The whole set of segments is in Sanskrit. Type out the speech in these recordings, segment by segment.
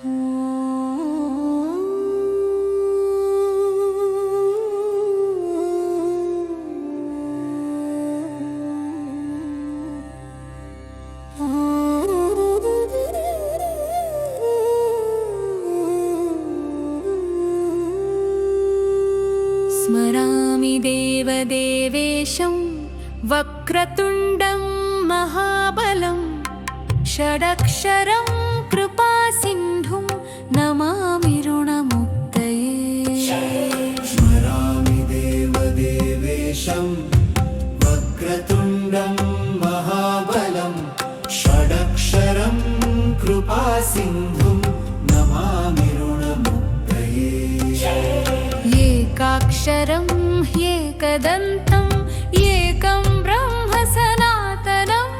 स्मरामि देवदेवेशं वक्रतुण्डं महाबलं षडक्षरं कृपासिन्धुं नमामि ऋणमुक्तये। स्मरामि देवदेवेशं वक्रतुण्डं महाबलं षडक्षरं कृपासिन्धुं नमामि ऋणमुक्तये। एकाक्षरं ह्येकदन्तम् एकं ब्रह्म सनातनम्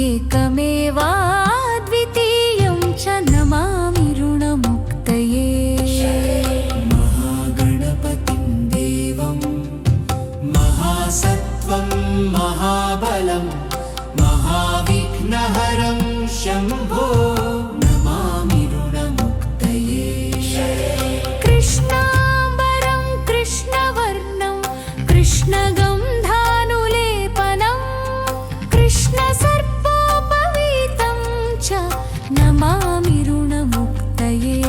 एकमेवाद्वितीयं च नमामि ऋणमुक्तये। महागणपतिं देवं महासत्त्वं महाबलं महाविघ्नहरं शम्भो नमामि ऋणमुक्तये। कृष्णाम्बरं कृष्णवर्णं कृष्णगन्धानुलेपनं कृष्णसर्पोपवीतं च नमामि ऋणमुक्तये।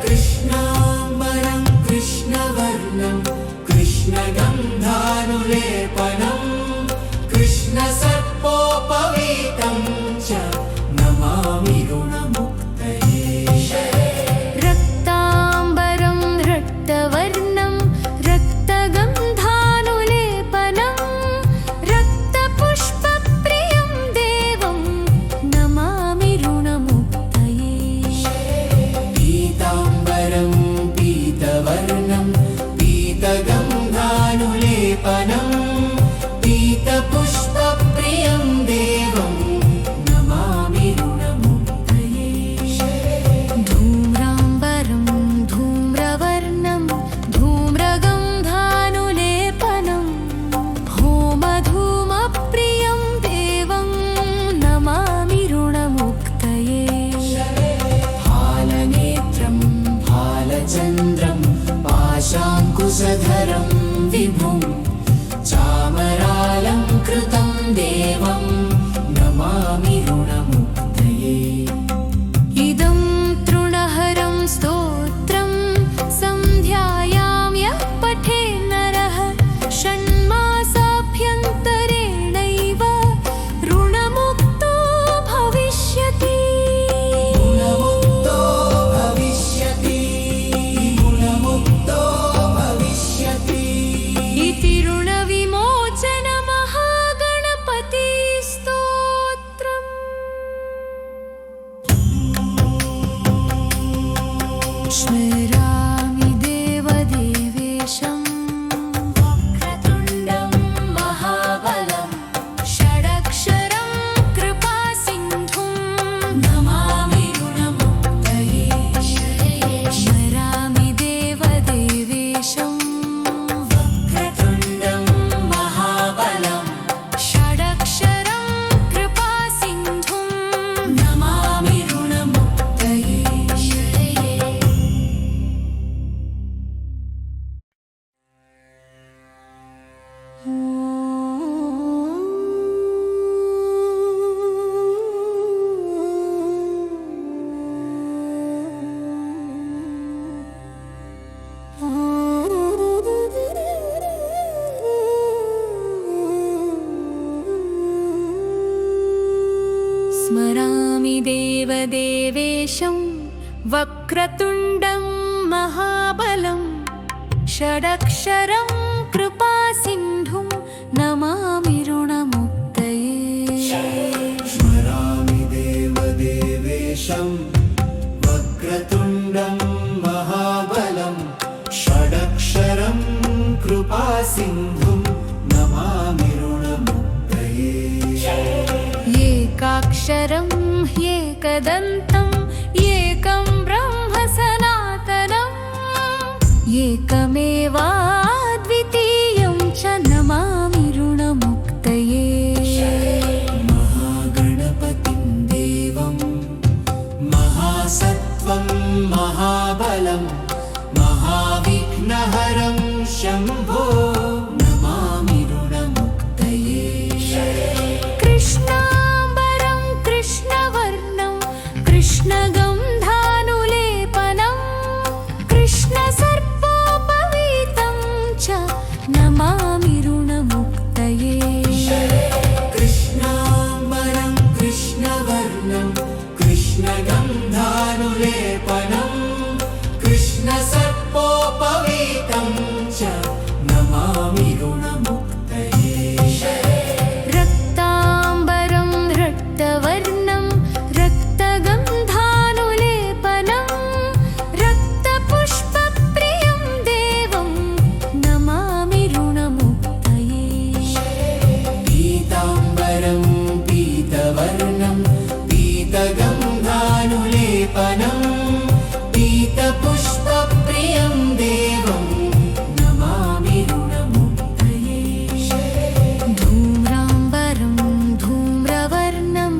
कृष्णाम्बरं कृष्णवर्णं कृष्णगन्धानुलेपनं कृष्णसर्पोपवीतं च नमामि ऋणमुक्तये। रक्ताम्बरं रक्तवर्णं रक्तगन्धानुलेपनं रक्तपुष्पप्रियं देवं नमामि ऋणमुक्तये। पीताम्बरं पीतवर्णं पीतगन्धानुलेपनं पीतपुष्पप्रियं देवं नमामि ऋणमुक्तये। धूम्राम्बरं धूम्रवर्णं धूम्रगन्धानुलेपनं होमधूमप्रियं देवं नमामि ऋणमुक्तये। फालनेत्रं फालचन्द्रं पाशाङ्कुशधरं विभुं चामरालङ्कृतं देवं नमामि ऋणमुक्तये। इदं तृणहरं स्तोत्रं सन्ध्यायां यः पठेन्नरः षण्मासाभ्यन्तरेणैव ऋणमुक्तो भविष्यति। गुणमुक्तो भविष्यति गुणमुक्तो भविष्यति। इति ऋणविमोचन महागणपति स्तोत्रम्। स्मरामि देवदेवेशं वक्रतुण्डं महाबलं षडक्षरं कृपासिन्धुं नमामि ऋणमुक्तये। स्मरामि देवदेवेशं वक्रतुण्डं महाबलं षडक्षरं कृपासिन्धुं नमामि ऋणमुक्तये। स्मरामि देवदेवेशं वक्रतुण्डं महाबलं षडक्षरं कृपासिन्धुं नमामि ऋणमुक्तये। स्मरामि देवदेवेशं वक्रतुण्डं महाबलं षडक्षरं कृपासिन्धुं नमामि ऋणमुक्तये। एकाक्षरं ह्येकदन्तम् एकं ब्रह्म सनातनम् एकमेवाद्वितीयं च नमामि ऋणमुक्तये। महागणपतिं देवं महा पीतवर्णं रक्तगन्धानुलेपनं रक्तपुष्पप्रियं देवं नमामि ऋणमुक्तये पीताम्बरं पीतवर्णं पीतगन्धानुलेपनं पीतपुष्पप्रियं देवं नमामि ऋणमुक्तये धूम्राम्बरं धूम्रवर्णं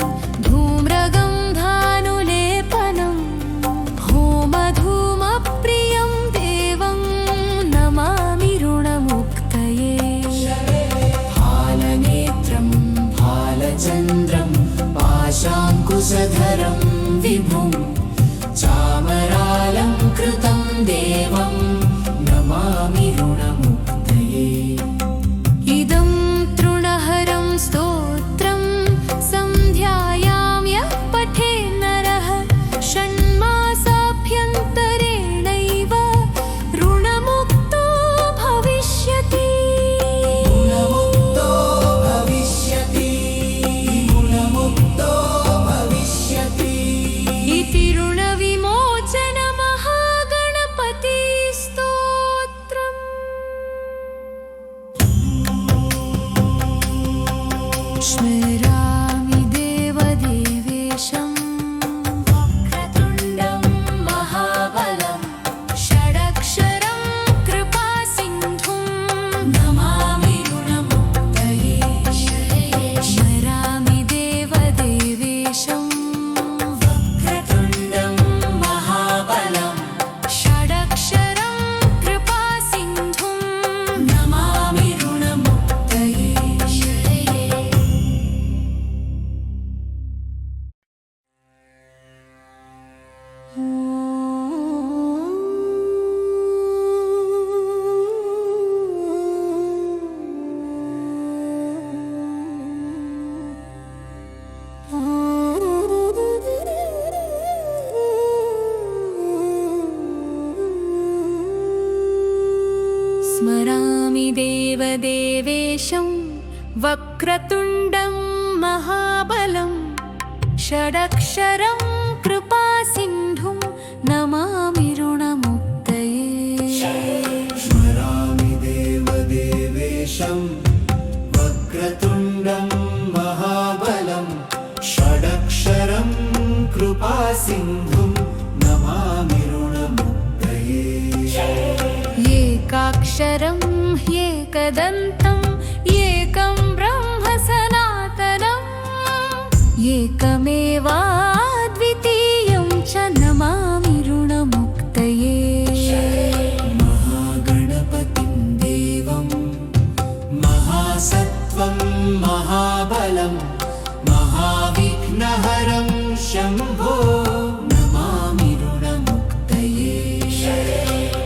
धूम्रगन्धानुलेपनं होमधूमप्रियं देवं नमामि ऋणमुक्तये फालनेत्रं फालचन्द्रं पाशाङ्कुशधरं विभुं चामरालङ्कृतं देवं नमामि ऋणमुक्तये इदं तृणहरं स्तोत्रं सन्ध्यायां यः पठेन्नरः षण्मासाभ्यन्तरेणैव ऋणमुक्तो भविष्यति गुणमुक्तो भविष्यति गुणमुक्तो भविष्यति इति ऋणविमोचनमहागणपतिस्तोत्रम् स्मरामि देवदेवेशं वक्रतुण्डं महाबलं षडक्षरं कृपासिन्धुं नमामि ऋणमुक्तये स्मरामि देवदेवेशं वक्रतुण्डं महाबलं षडक्षरं कृपासिन्धुं नमामि ऋणमुक्तये स्मरामि देवदेवेशं वक्रतुण्डं महाबलं षडक्षरं कृपासिन्धुं नमामि ऋणमुक्तये स्मरामि देवदेवेशं वक्रतुण्डं महाबलं षडक्षरं कृपासिन्धुं नमामि ऋणमुक्तये एकाक्षरं ह्येकदन्तम् एकं ब्रह्म सनातनम् एकमेवाद्वितीयं च नमामि ऋणमुक्तये महागणपतिं देवं महासत्त्वं महाबलं महाविघ्नहरं शम्भो नमामि ऋणमुक्तये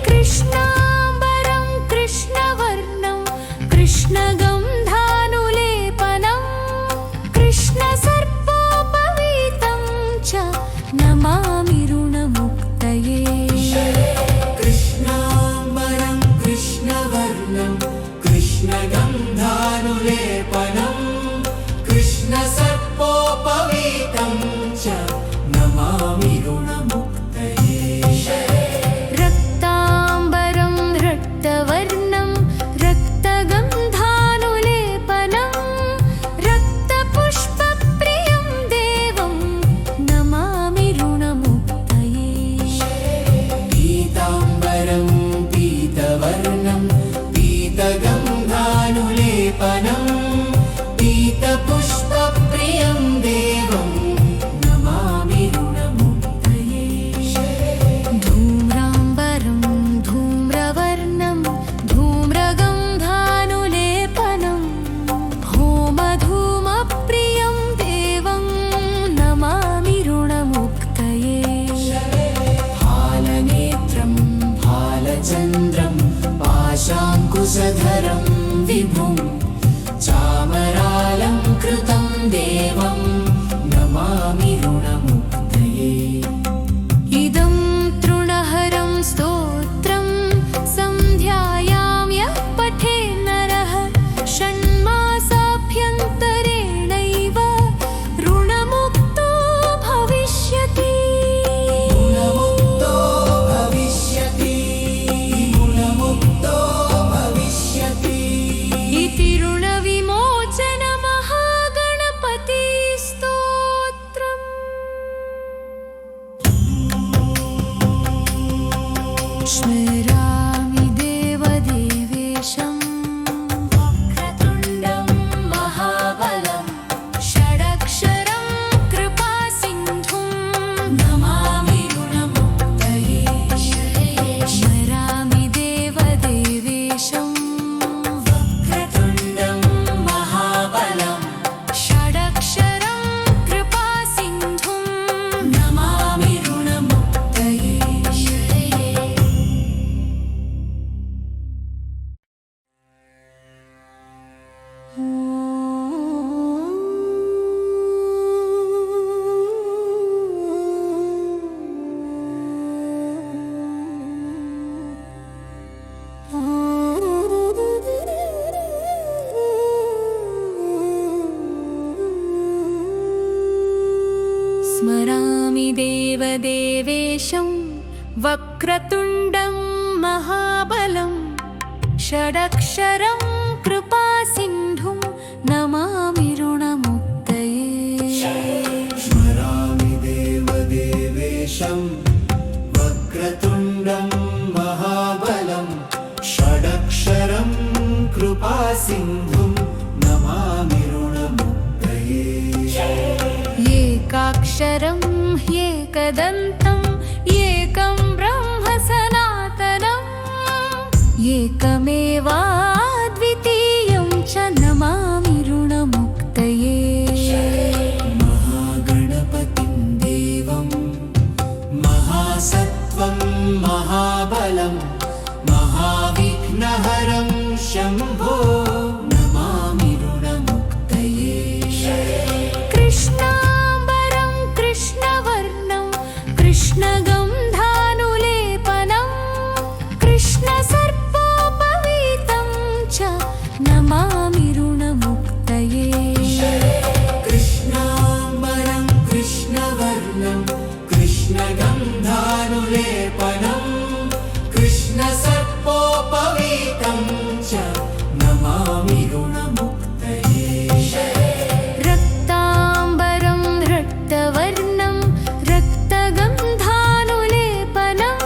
कृष्णाम्बरं कृष्णवर्णं कृष्णगन्धानुलेपनं कृष्णसर्पोपवीतं च नमामि ऋणमुक्तये कृष्णाम्बरं कृष्णवर्णं कृष्णगन्धानुलेपनं कृष्णसर्पोपवीतं च नमामि ऋणमुक्तये रक्ताम्बरं रक्तवर्णं रक्तगन्धानुलेपनं रक्तपुष्पप्रियं देवं नमामि ऋणमुक्तये पीताम्बरं पीतवर्णं पीतगन्धानुलेपनं पीतपुष्पप्रियं देवं नमामि स्मरामि देवदेवेशं वक्रतुण्डं महाबलं षडक्षरं कृपासिन्धुं नमामि गुणमुक्तये स्मरामि देवदेवेशं वक्रतुण्डं महाबलं षडक्षरं कृपासिन्धुं नमामि ऋणमुक्तये स्मरामि देवदेवेशं वक्रतुण्डं महाबलं षडक्षरं कृपासिन्धुं नमामि ऋणमुक्तये स्मरामि देवदेवेशं वक्रतुण्डं महाबलं षडक्षरं कृपासिन्धुं नमामि ऋणमुक्तये एकाक्षरं ह्येकदन्तम् एकं ब्रह्म सनातनम् एकमेवाद्वितीयं च नमामि ऋणमुक्तये महागणपतिं देवं महासत्त्वं महाबलं महाविघ्नहरं शम्भो नमामि ऋणमुक्तये कृष्णाम्बरं कृष्णवर्णं कृष्णगन्धानुलेपनं कृष्णसर्पोपवीतं च नमामि ऋणमुक्तये कृष्णाम्बरं कृष्णवर्णं कृष्णगन्धानुलेपनं कृष्णसर्पोपवीतं च नमामि ऋणमुक्तये रक्ताम्बरं रक्तवर्णं रक्तगन्धानुलेपनं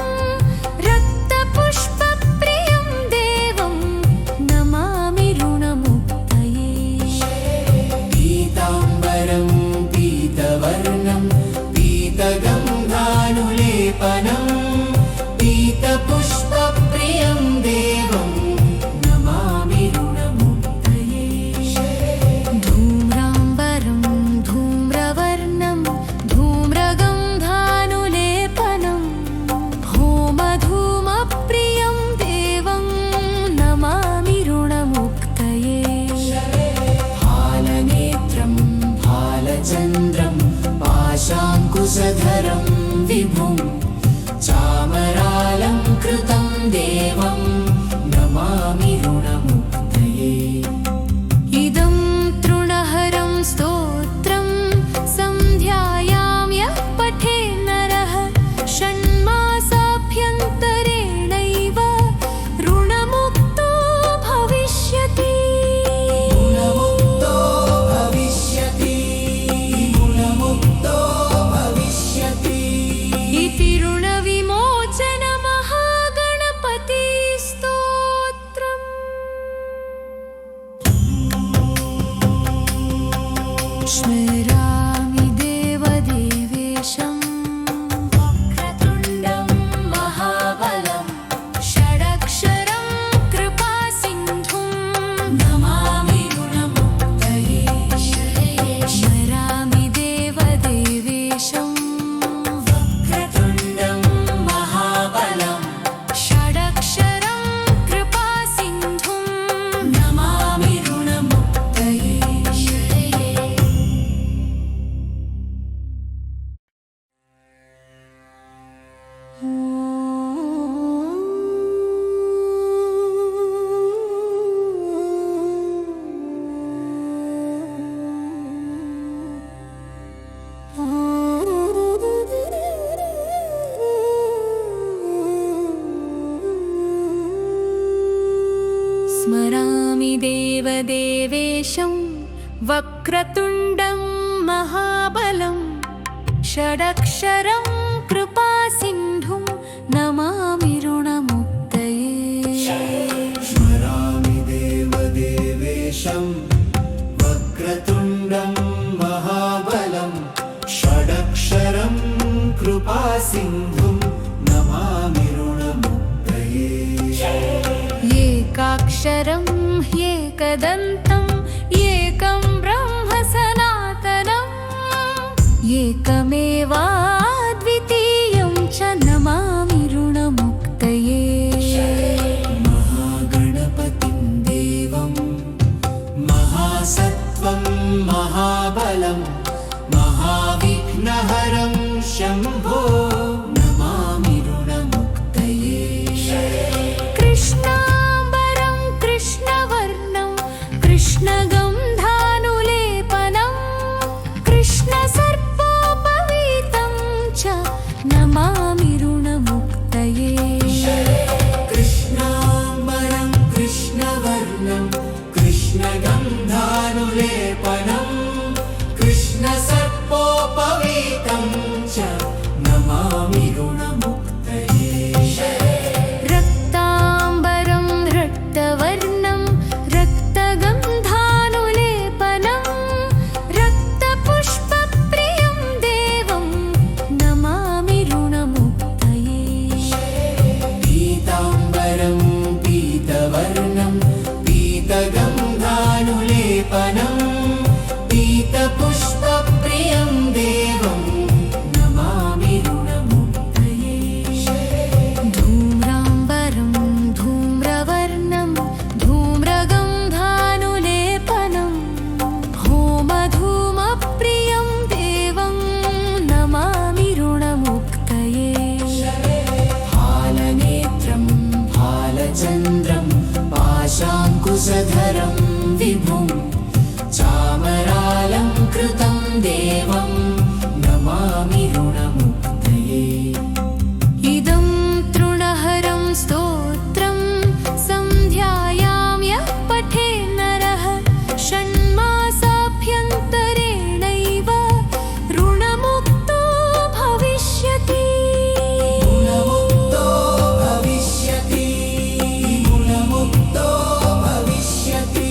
रक्तपुष्पप्रियं देवं नमामि ऋणमुक्तये पीताम्बरं पीतवर्णं पीतगन्धानुलेपनं पीतपुष्पप्रियं देवं नमामि ऋणमुक्तये धूम्राम्बरं धूम्रवर्णं धूम्रगन्धानुलेपनं होमधूमप्रियं देवं नमामि ऋणमुक्तये फालनेत्रं फालचन्द्रं पाशाङ्कुशधरं विभुं चामरालङ्कृतं देवं नमामि ऋणमुक्तये इदं तृणहरं स्तोत्रं सन्ध्यायां यः पठे नरः षण्मासाभ्यन्तरेणैव ऋणमुक्तो भविष्यति गुणमुक्तो भविष्यति गुणमुक्तो भविष्यति इति ऋणविमोचन महागणपतिस्तोत्रम् स्मरामि देवदेवेशं वक्रतुण्डं महाबलं षडक्षरं कृपासिन्धुं नमामि ऋणमुक्तये स्मरामि देवदेवेशं वक्रतुण्डं महाबलं षडक्षरं कृपासिन्धुं नमामि ऋणमुक्तये स्मरामि देवदेवेशं वक्रतुण्डं महाबलं षडक्षरं कृपासिन्धुं नमामि ऋणमुक्तये सिन्धुं नमामि ऋणमुक्तये एकाक्षरम् एकदन्तम् एकं ब्रह्म सनातनम् एकमेवाद्वितीयं च नमामि ऋणमुक्तये महागणपतिं देवं महासत्त्वं महाबलं महाविघ्नहरं शम्भो नमामि ऋणमुक्तये कृष्णाम्बरं कृष्णवर्णं कृष्णगन्धानुलेपनं कृष्णसर्पोपवीतं च नमामि ऋणमुक्तये कृष्णाम्बरं कृष्णवर्णं कृष्णगन्धानुलेपनं कृष्णसर्पोपवीतं च नमामि ऋणमुक्तये रक्ताम्बरं रक्तवर्णं रक्तगन्धानुलेपनं रक्तपुष्पप्रियं देवं नमामि ऋणमुक्तये पीताम्बरं पीतवर्णं पीतगन्धानुलेपनं पीतपुष्पप्रियं देवं नमामि ऋणमुक्तये धूम्राम्बरं धूम्रवर्णं धूम्रगन्धानुलेपनं होमधूमप्रियं देवं नमामि ऋणमुक्तये फालनेत्रं फालचन्द्रं पाशाङ्कुशधरं विभुं चामरालङ्कृतं देवं नमामि ऋणमुक्तये इदं तृणहरं स्तोत्रं सन्ध्यायां यः पठे नरः षण्मासाभ्यन्तरेणैव ऋणमुक्तो भविष्यति गुणमुक्तो भविष्यति गुणमुक्तो भविष्यति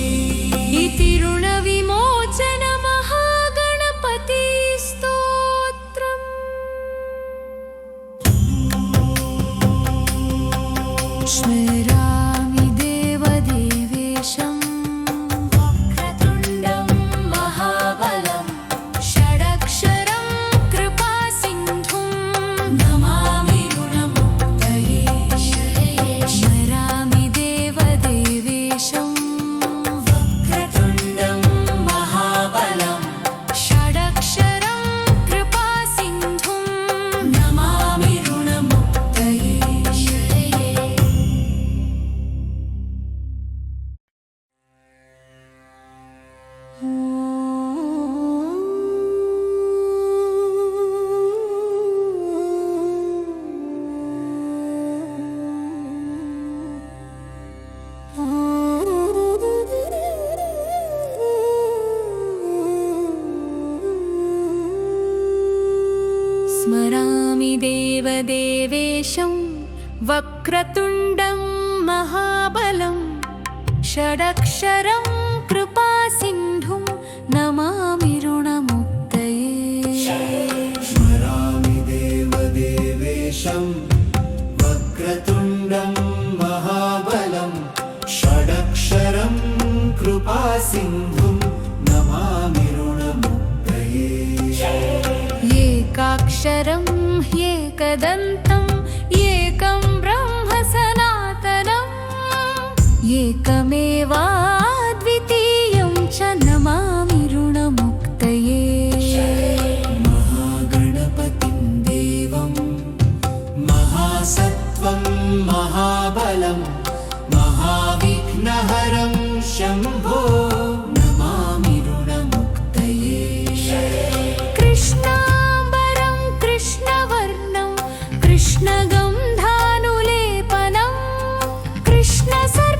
इति ऋणविमोचन महागणपतिस्तोत्रम् स्मरामि देवदेवेशं वक्रतुण्डं महाबलं षडक्षरं कृपासिन्धुं नमामि ऋणमुक्तये स्मरामि देवदेवेशं वक्रतुण्डं महाबलं षडक्षरं कृपासिन्धुं नमामि ऋणमुक्तये स्मरामि देवदेवेशं वक्रतुण्डं महाबलं षडक्षरं कृपासिन्धुं नमामि ऋणमुक्तये स्मरामि देवदेवेशं वक्रतुण्डं महाबलं षडक्षरं कृपासिन्धुं नमामि ऋणमुक्तये एकाक्षरम् एकदन्तम् एकं ब्रह्म सनातनम् एकमेवाद्वितीयं च नमामि ऋणमुक्तये महागणपतिं देवं महासत्त्वं महाबलं महाविघ्नहरं शम्भो नमामि ऋणमुक्तये कृष्णाम्बरं कृष्णवर्णं कृष्णगन्धानुलेपनं कृष्णसर्पोपवीतं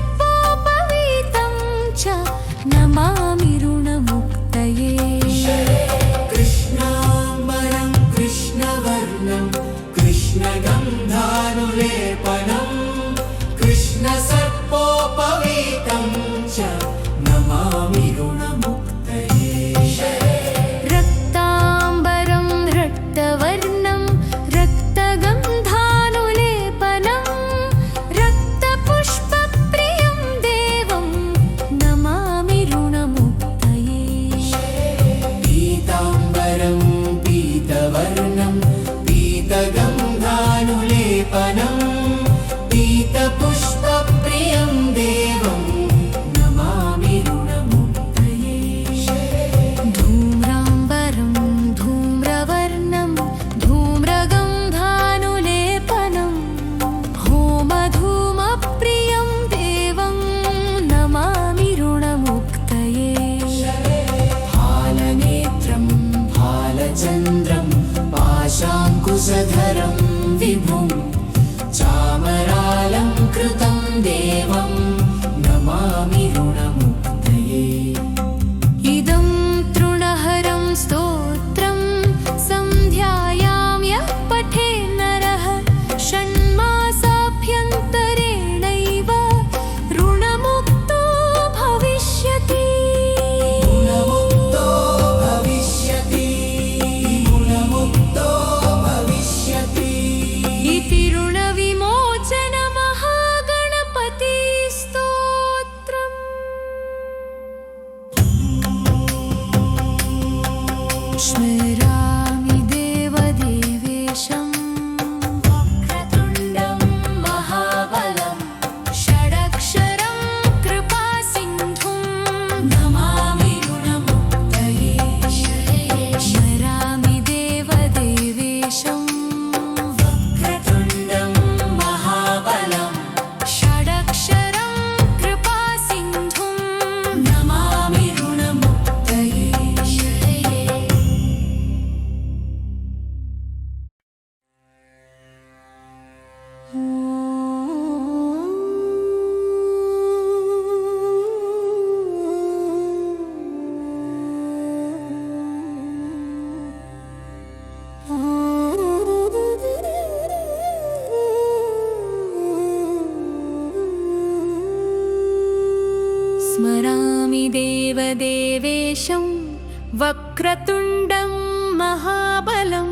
वक्रतुण्डं महाबलं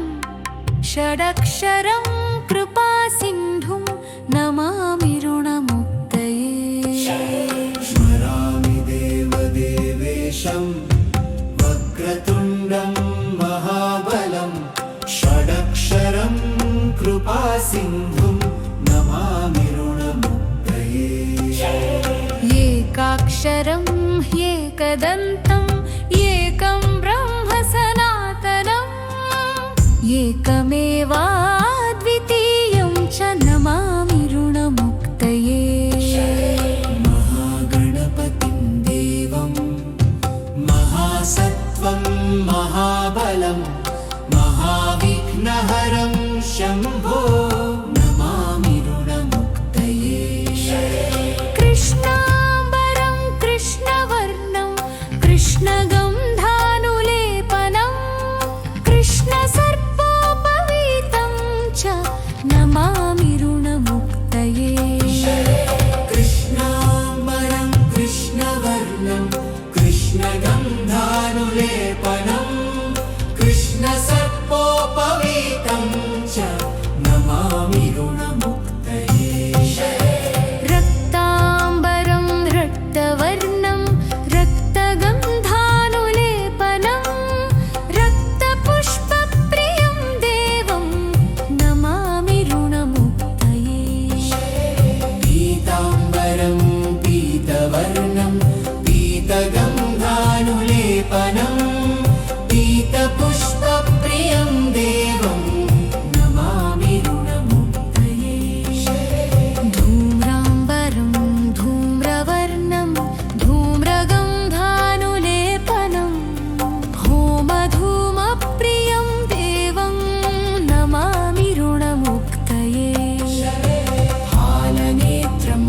षडक्षरं कृपासिन्धुं नमामि ऋणमुक्तये स्मरामि देवदेवेशं वक्रतुण्डं महाबलं षडक्षरं कृपासिन्धुं नमामि ऋणमुक्तये एकाक्षरं ह्येकदन्तम् एकं ब्रह्म सनातनम् एकमेवाद्वितीयं च नमामि ऋणमुक्तये महागणपतिं देवं महासत्त्वं महाबलं महाविघ्नहरं शम्भो नमामि ऋणमुक्तये कृष्णाम्बरं कृष्णवर्णं कृष्णगन्धानुलेपनं कृष्णसर्पोपवीतं च नमामि ऋणमुक्तये कृष्णाम्बरं कृष्णवर्णं कृष्णगन्धानुलेपनं कृष्णसर्पोपवीतं च नमामि ऋणमुक्तये रक्ताम्बरं रक्तवर्णं रक्तगन्धानुलेपनं रक्तपुष्पप्रियं देवं नमामि ऋणमुक्तये पीताम्बरं पीतवर्णं पीतगन्धानुलेपनं पीतपुष्पप्रियं देवं नमामि ऋणमुक्तये धूम्राम्बरं धूम्रवर्णं धूम्रगन्धानुलेपनं होमधूमप्रियं देवं नमामि ऋणमुक्तये फालनेत्रं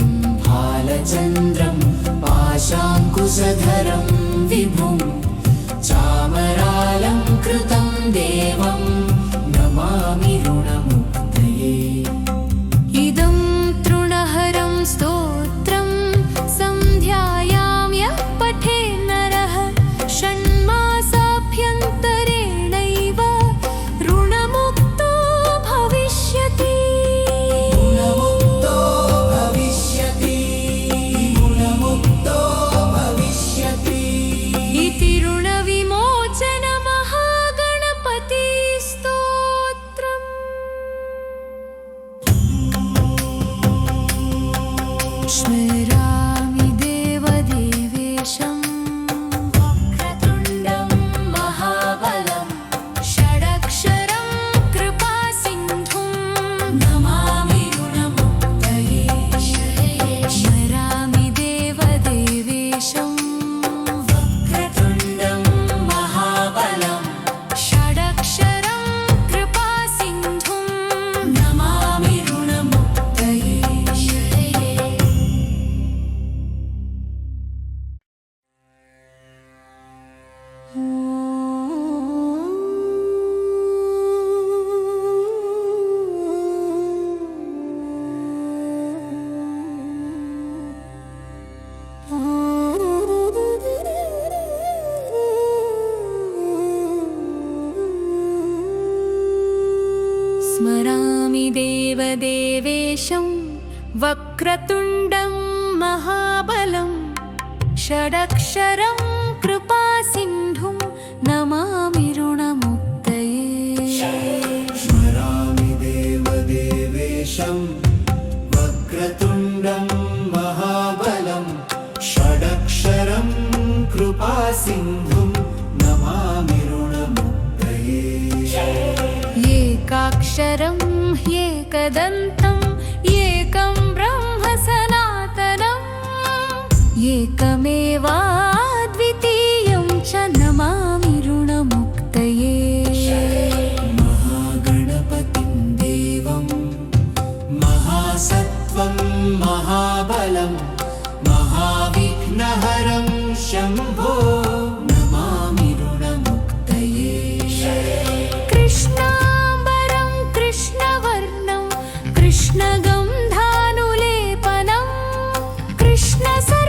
फालचन्द्रं पाशाङ्कुशधरं विभुं चामरालङ्कृतं देवं नमामि ऋणमुक्तये इदं तृणहरं स्तोत्रं सन्ध्यायां यः पठेन्नरः षण्मासाभ्यन्तरेणैव ऋणमुक्तो भविष्यति गुणमुक्तो भविष्यति गुणमुक्तो भविष्यति इति ऋणविमोचन महागणपति स्तोत्रम् स्मरामि देवदेवेशं वक्रतुण्डं महाबलं षडक्षरं कृपासिन्धुं नमामि ऋणमुक्तये स्मरामि देवदेवेशं वक्रतुण्डं महाबलं षडक्षरं कृपासिन्धुं नमामि ऋणमुक्तये स्मरामि देवदेवेशं वक्रतुण्डं महाबलं षडक्षरं कृपासिन्धुं नमामि ऋणमुक्तये स्मरामि देवदेवेशं वक्रतुण्डं महाबलं षडक्षरं कृपासिन्धुं नमामि ऋणमुक्तये एकाक्षरं ह्येकदन्तम् एकं ब्रह्म सनातनम् एकमेवाद्वितीयं च नमामि ऋणमुक्तये महागणपतिं देवं महासत्त्वं महाबलं महाविघ्नहरं शम्भो नमामि ऋणमुक्तये कृष्णाम्बरं कृष्णवर्णं कृष्णगन्धानुलेपनं कृष्णसर्पोपवीतं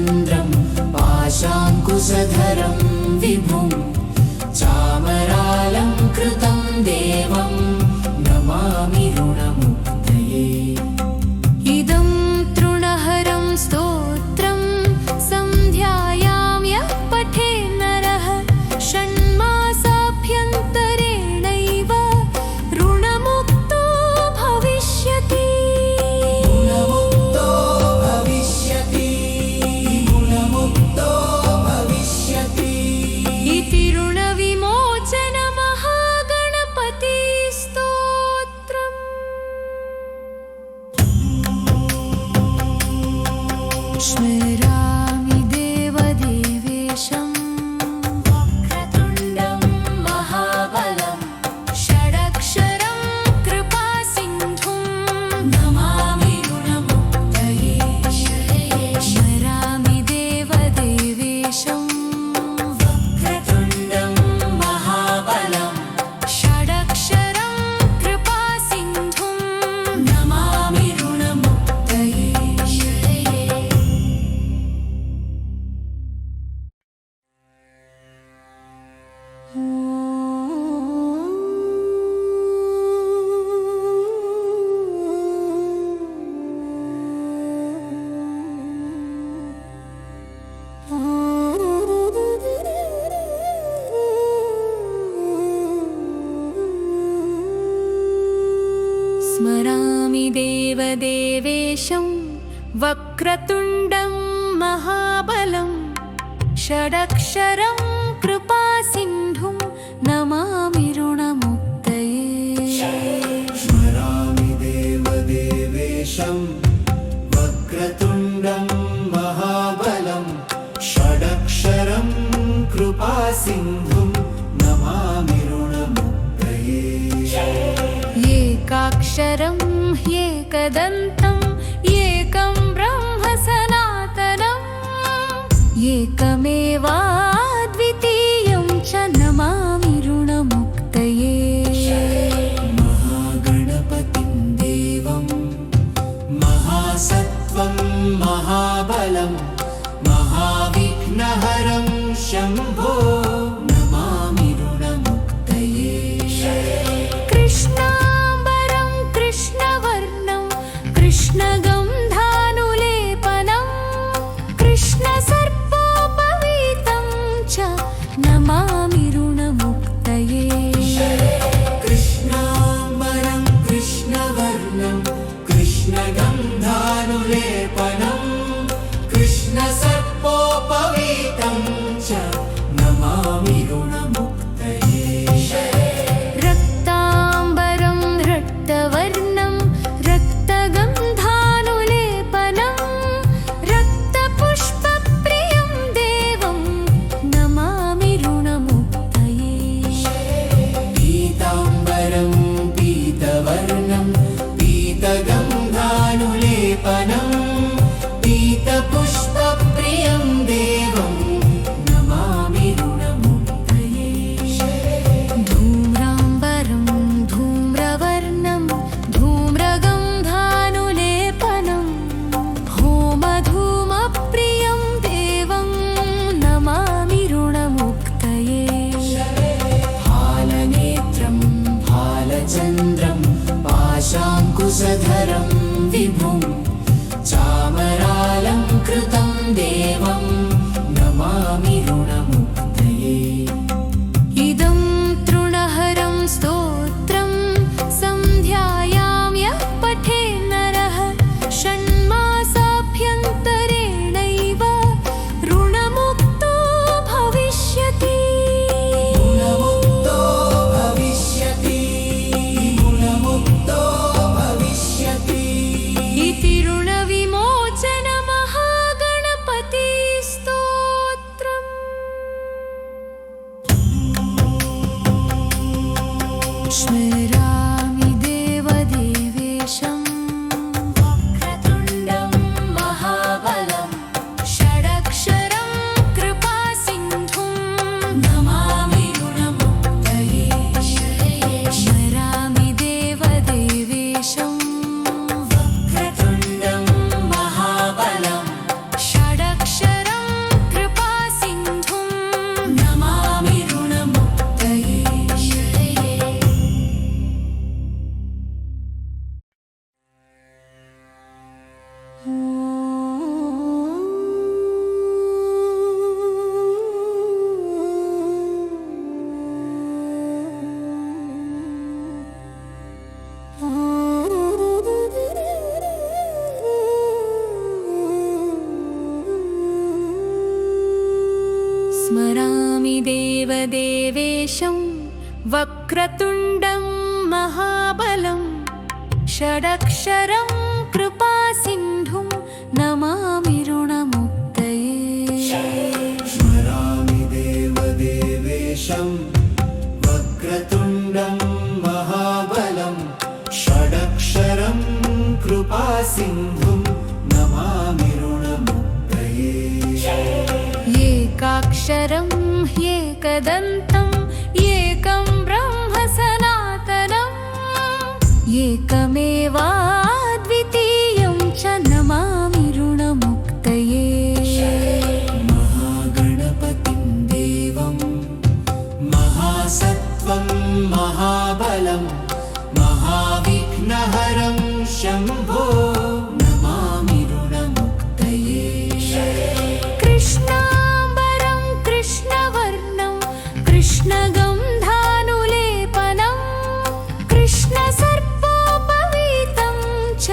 भालचन्द्रं पाशाङ्कुशधरं विभुं चामरालङ्कृतं देवं नमामि ऋणमुक्तये। इदं तृणहरं स्तोत्रं सन्ध्यायां यः पठे नरः षण्मासाभ्यन्तरेणैव ऋणमुक्तो भविष्यति। ऋणमुक्तो भविष्यति, ऋणमुक्तो भविष्यति। इति ऋणविमोचन महागणपतिस्तोत्रम्। स्मरामि देवदेवेशं वक्रतुण्डं महाबलं षडक्षरं कृपासिन्धुं नमामि ऋणमुक्तये। स्मरामि देवदेवेशं वक्रतुण्डं महाबलं षडक्षरं कृपासिन्धुं नमामि ऋणमुक्तये। स्मरामि देवदेवेशं वक्रतुण्डं महाबलं षडक्षरं कृपासिन्धुं नमामि ऋणमुक्तये। स्मरामि देवदेवेशं वक्रतुण्डं महाबलं षडक्षरं कृपासिन्धुं नमामि ऋणमुक्तये। एकाक्षरं ह्येकदन्तम् एकं ब्रह्म सनातनम् एकमेवाद्वितीयं च नमामि ऋणमुक्तये। महागणपतिं देवं महासत्त्वं महाबलं महाविघ्नहरं शम्भो नमामि ऋणमुक्तये। कृष्णाम्बरं कृष्णवर्णं कृष्णगन्धानुलेपनं कृष्णसर्पोपवीतं च नमामि ऋणमुक्तये। कृष्णाम्बरं कृष्णवर्णं कृष्णगन्धानुलेपनं कृष्णसर्पोपवीतं च नमामि ऋणमुक्तये। रक्ताम्बरं रक्तवर्णं रक्तगन्धानुलेपनं रक्तपुष्पप्रियं देवं नमामि ऋणमुक्तये। पीताम्बरं पीतवर्णं पीतगन्धानुलेपनं पीतपुष्पप्रियं देवं नमामि ऋणमुक्तये। धूम्राम्बरं धूम्रवर्णं धूम्रगन्धानुलेपनं होमधूमप्रियं देवं नमामि ऋणमुक्तये। भालनेत्रं भालचन्द्रं पाशाङ्कुशधरं विभुं चामरालङ्कृतं देवं नमामि ऋणमुक्तये। इदं तृणहरं स्तोत्रं सन्ध्यायां यः पठे नरः षण्मासाभ्यन्तरेणैव ऋणमुक्तो भविष्यति। ऋणमुक्तो भविष्यति, ऋणमुक्तो भविष्यति। इति ऋणविमोचन महागणपतिस्तोत्रम्। स्मरामि देवदेवेशं वक्रतुण्डं महाबलं षडक्षरं कृपासिन्धुं नमामि ऋणमुक्तये। स्मरामि देवदेवेशं वक्रतुण्डं महाबलं षडक्षरं स्मरामि देवदेवेशं वक्रतुण्डं महाबलं षडक्षरं कृपासिन्धुं नमामि ऋणमुक्तये स्मरामि देवदेवेशं वक्रतुण्डं महाबलं षडक्षरं कृपासिन्धुं नमामि ऋणमुक्तये एकाक्षरं ह्येकदन्तम् एकं ब्रह्म सनातनम् एकमेवाद्वितीयं च नमामि ऋणमुक्तये महागणपतिं देवं महासत्त्वं महाबलं महाविघ्नहरं शम्भो नमामि ऋणमुक्तये कृष्णाम्बरं कृष्णवर्णं कृष्णगन्धानुलेपनं कृष्णसर्पोपवीतं च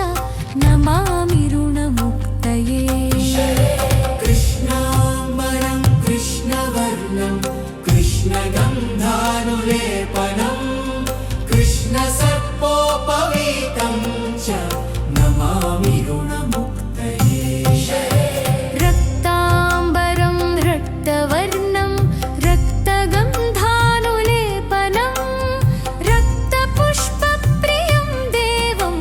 नमामि ऋणमुक्तये कृष्णाम्बरं कृष्णवर्णं कृष्णगन्धानुलेपनं कृष्णसर्पोपवीतं च नमामि ऋणमुक्तये रक्ताम्बरं रक्तवर्णं रक्तगन्धानुलेपनं रक्तपुष्पप्रियं देवं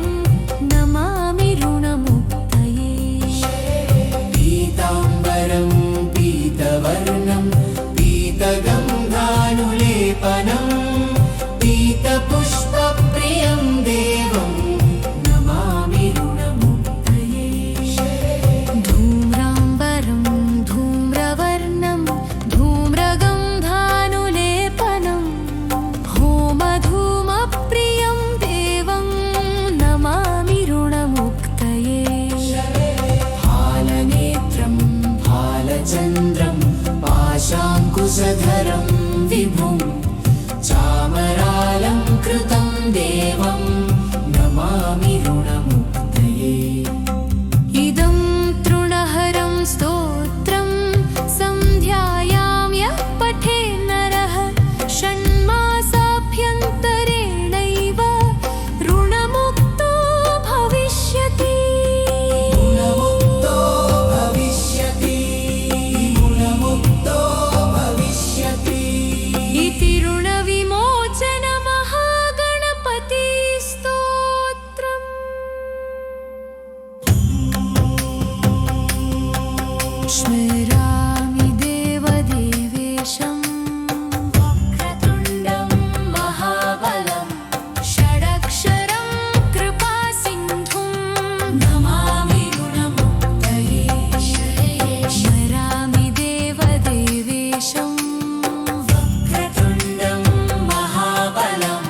नमामि ऋणमुक्तये पीताम्बरं पीतवर्णं पीतगन्धानुलेपनं पीतपुष्पप्रियं देवं नमामि ऋणमुक्तये धूम्राम्बरं धूम्रवर्णं धूम्रगन्धानुलेपनं होमधूमप्रियं देवं नमामि ऋणमुक्तये फालनेत्रं फालचन्द्रं पाशाङ्कुशधरं विभुं चामरालङ्कृतं देवं नमामि ऋणमुक्तये इदं तृणहरं स्तोत्रं सन्ध्यायां यः पठेन्नरः षण्मासाभ्यन्तरेणैव ऋणमुक्तो भविष्यति गुणमुक्तो भविष्यति गुणमुक्तो भविष्यति इति ऋणविमोचनमहागणपतिस्तोत्रम् स्मरामि देवदेवेशं वक्रतुण्डं महाबलं षडक्षरं कृपासिन्धुं नमामि ऋणमुक्तये स्मरामि देवदेवेशं वक्रतुण्डं महाबलं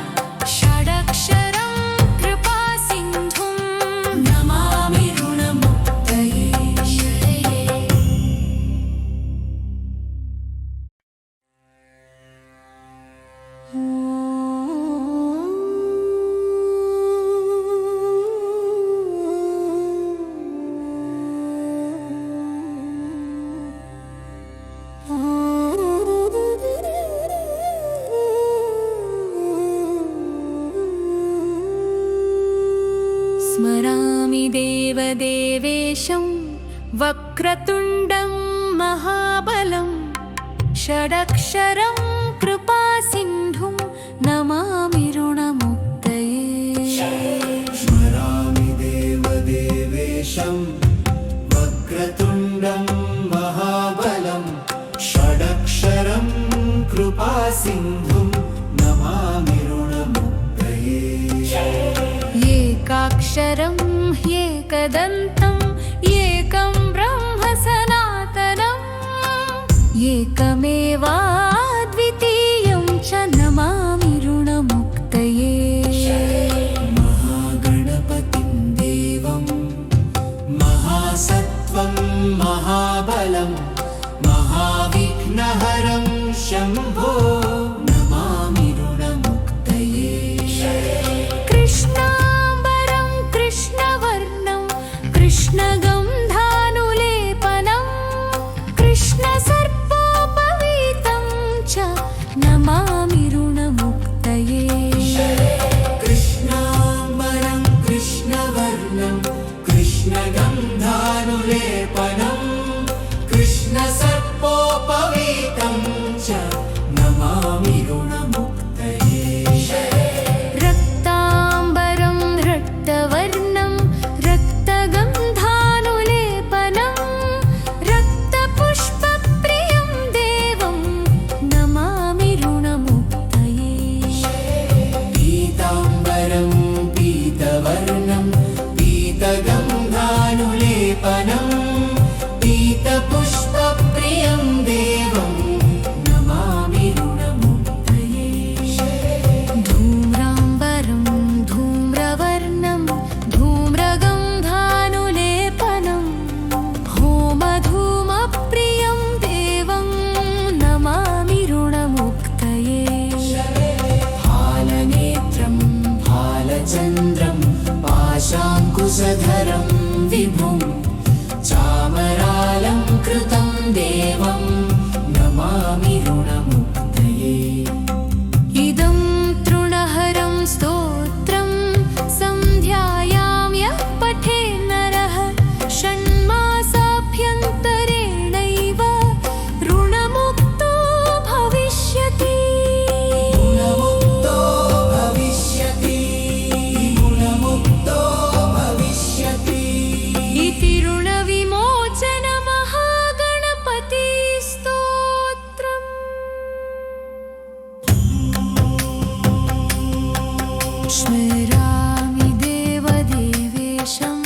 षडक्षरं कृपासिन्धुं नमामि ऋणमुक्तये स्मरामि देवदेवेशं वक्रतुण्डं महाबलं षडक्षरं कृपासिन्धुं नमामि ऋणमुक्तये स्मरामि देवदेवेशं वक्रतुण्डं महाबलं षडक्षरं कृपासिन्धुं नमामि ऋणमुक्तये एकाक्षरं ह्येकदन्तम् एकं ब्रह्म सनातनम् एकमेवाद्वितीयं च नमामि ऋणमुक्तये महागणपतिं देवं महासत्त्वं महाबलं महाविघ्नहरं शम्भो नमामि ऋणमुक्तये कृष्णाम्बरं कृष्णवर्णं कृष्णगन्धानुलेपनं कृष्णसर्पोपवीतं देवं नमामि ऋणमुक्तये इदं तृणहरं स्तोत्रं सन्ध्यायां यः पठे नरः षण्मासाभ्यन्तरेणैव ऋणमुक्तो भविष्यति ऋणमुक्तो भविष्यति ऋणमुक्तो भविष्यति इति ऋणविमोचन महागणपति स्तोत्रम् स्मरामि देवदेवेशं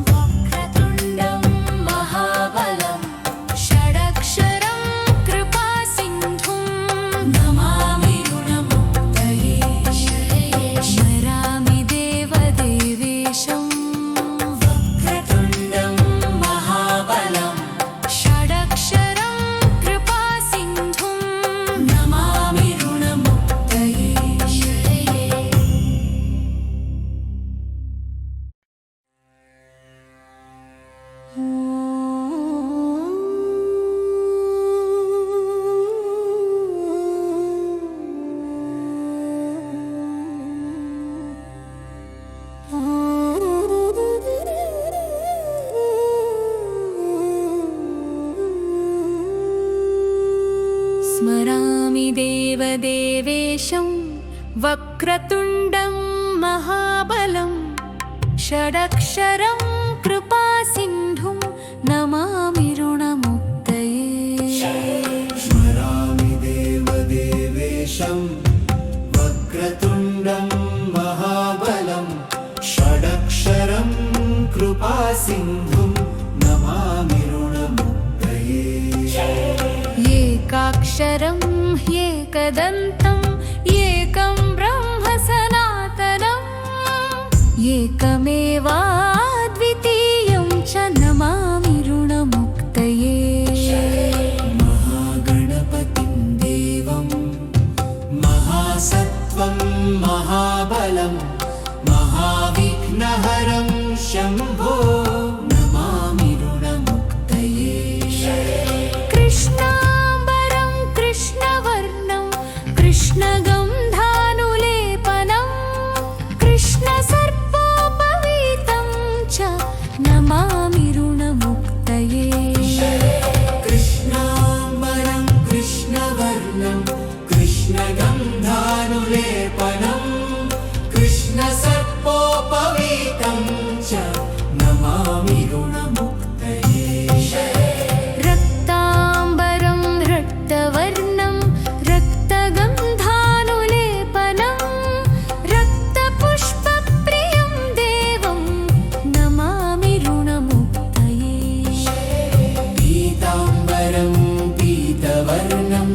वक्रतुण्डं महाबलं षडक्षरं कृपासिन्धुं नमामि ऋणमुक्तये स्मरामि देवदेवेशं वक्रतुण्डं महाबलं षडक्षरं कृपासिन्धुं नमामि ऋणमुक्तये स्मरामि देवदेवेशं वक्रतुण्डं महाबलं षडक्षरं कृपासिन्धुं नमामि ऋणमुक्तये स्मरामि देवदेवेशं वक्रतुण्डं महाबलं षडक्षरं कृपासिन्धुं नमामि ऋणमुक्तये एकाक्षरं ह्येकदन्तम् एकं ब्रह्म सनातनम् एकमेवाद्वितीयं च नमामि ऋणमुक्तये महागणपतिं देवं महासत्त्वं महाबलं महाविघ्नहरं शम्भो नमामि ऋणमुक्तये कृष्णाम्बरं कृष्णवर्णं कृष्णगन्धानुलेपनं कृष्णसर्पोपवीतं च नमामि ऋणमुक्तये कृष्णाम्बरं कृष्णवर्णं कृष्णगन्धानुलेपनं कृष्णसर्पोपवीतं च नमामि ऋणमुक्तये रक्ताम्बरं रक्तवर्णं रक्तगन्धानुलेपनं रक्तपुष्पप्रियं देवं नमामि ऋणमुक्तये पीताम्बरं पीतवर्णं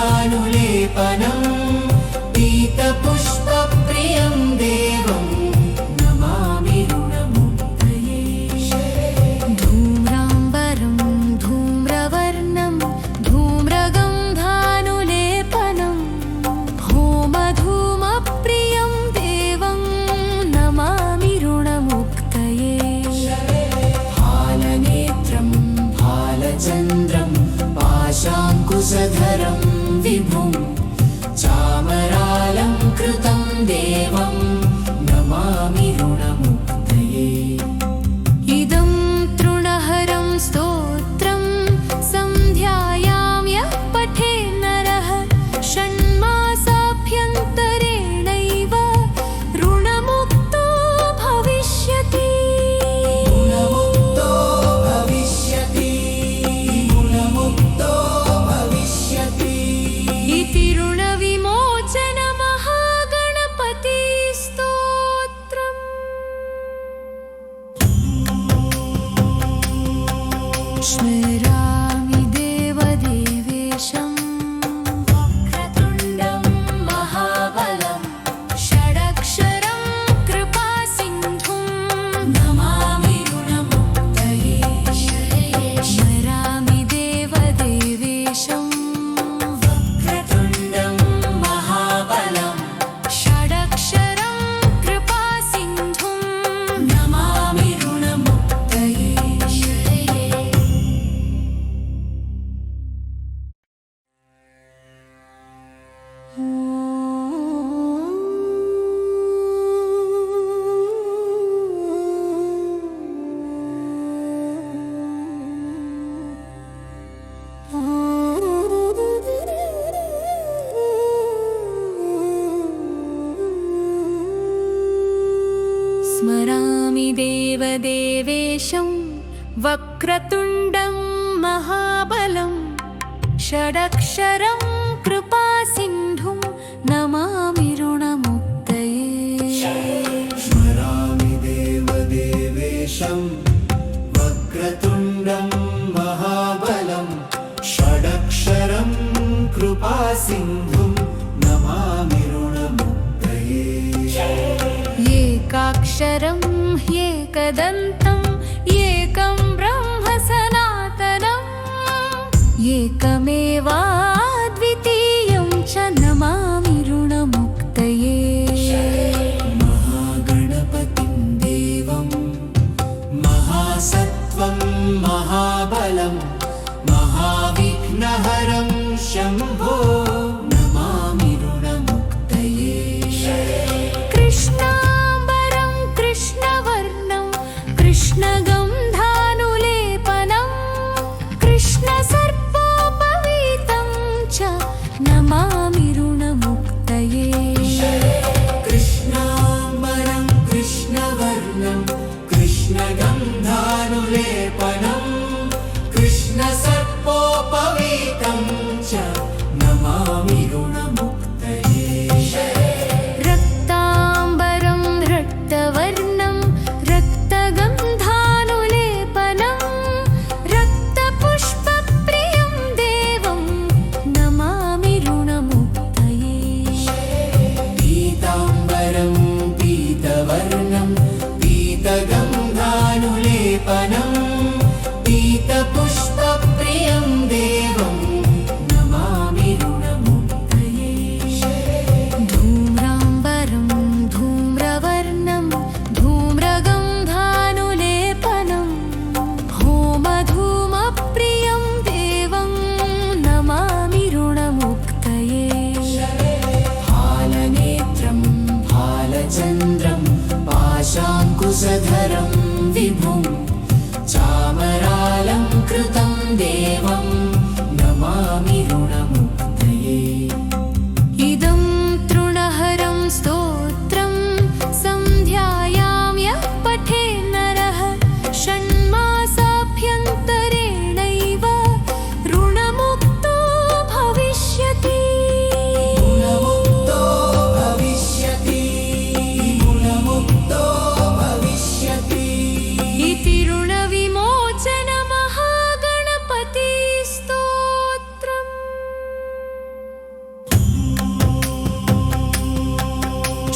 पीतगन्धानुलेपनं पीतपुष्पप्रियं देवं नमामि ऋणमुक्तये धूम्राम्बरं धूम्रवर्णं धूम्रगन्धानुलेपनं होमधूमप्रियं देवं नमामि ऋणमुक्तये फालनेत्रं फालचन्द्रं पाशाङ्कुशधरं विभुं चामरालङ्कृतं देवं नमामि ऋणमुक्तये इदं तृणहरं स्तोत्रं सन्ध्यायां यः पठे नरः षण्मासाभ्यन्तरेणैव ऋणमुक्तो भविष्यति ऋणमुक्तो भविष्यति ऋणमुक्तो भविष्यति इति ऋणविमोचन महागणपति स्तोत्रम् स्मरामि देवदेवेशं वक्रतुण्डं महाबलं षडक्षरं कृपासिन्धुं नमामि ऋणमुक्तये स्मरामि देवदेवेशं वक्रतुण्डं महाबलं षडक्षरं कृपासिन्धुं नमामि ऋणमुक्तये देवेशं वक्रतुण्डं महाबलं षडक्षरं कृपासिन्धुं नमामि ऋणमुक्तये स्मरामि देवदेवेशं वक्रतुण्डं महाबलं षडक्षरं कृपासिन्धुं नमामि ऋणमुक्तये एकाक्षरं ह्येकदन्तम् एकं ब्रह्म सनातनम् एकमेवाद्वितीयं च नमामि ऋणमुक्तये महागणपतिं देवं महासत्त्वं महाबलं महाविघ्नहरं शम्भो नमामि ऋणमुक्तये कृष्णाम्बरं कृष्णवर्णं कृष्णगन्धानुलेपनं कृष्णसर्पोपवीतं च नमामि ऋणमुक्तये कृष्णाम्बरं कृष्णवर्णं कृष्णगन्धानुलेपनं कृष्णसर्पोपवीतं च नमामि ऋणमुक्तये रक्ताम्बरं रक्तवर्णं रक्तगन्धानुलेपनं रक्तपुष्पप्रियं देवं नमामि ऋणमुक्तये पीताम्बरं पीतवर्णं पीतगन्धानुलेपनं पीतपुष्पप्रियं देवं नमामि ऋणमुक्तये धूम्राम्बरं धूम्रवर्णं धूम्रगन्धानुलेपनं होमधूमप्रियं देवं नमामि ऋणमुक्तये फालनेत्रं फालचन्द्रं पाशाङ्कुशधरं विभुं चामरालङ्कृतं देवं नमामि ऋणमुक्तये इदं तृणहरं स्तोत्रं सन्ध्यायां यः पठे नरः षण्मासाभ्यन्तरेणैव ऋणमुक्तो भविष्यति गुणमुक्तो भविष्यति गुणमुक्तो भविष्यति इति ऋणविमोचन महागणपतिस्तोत्रम्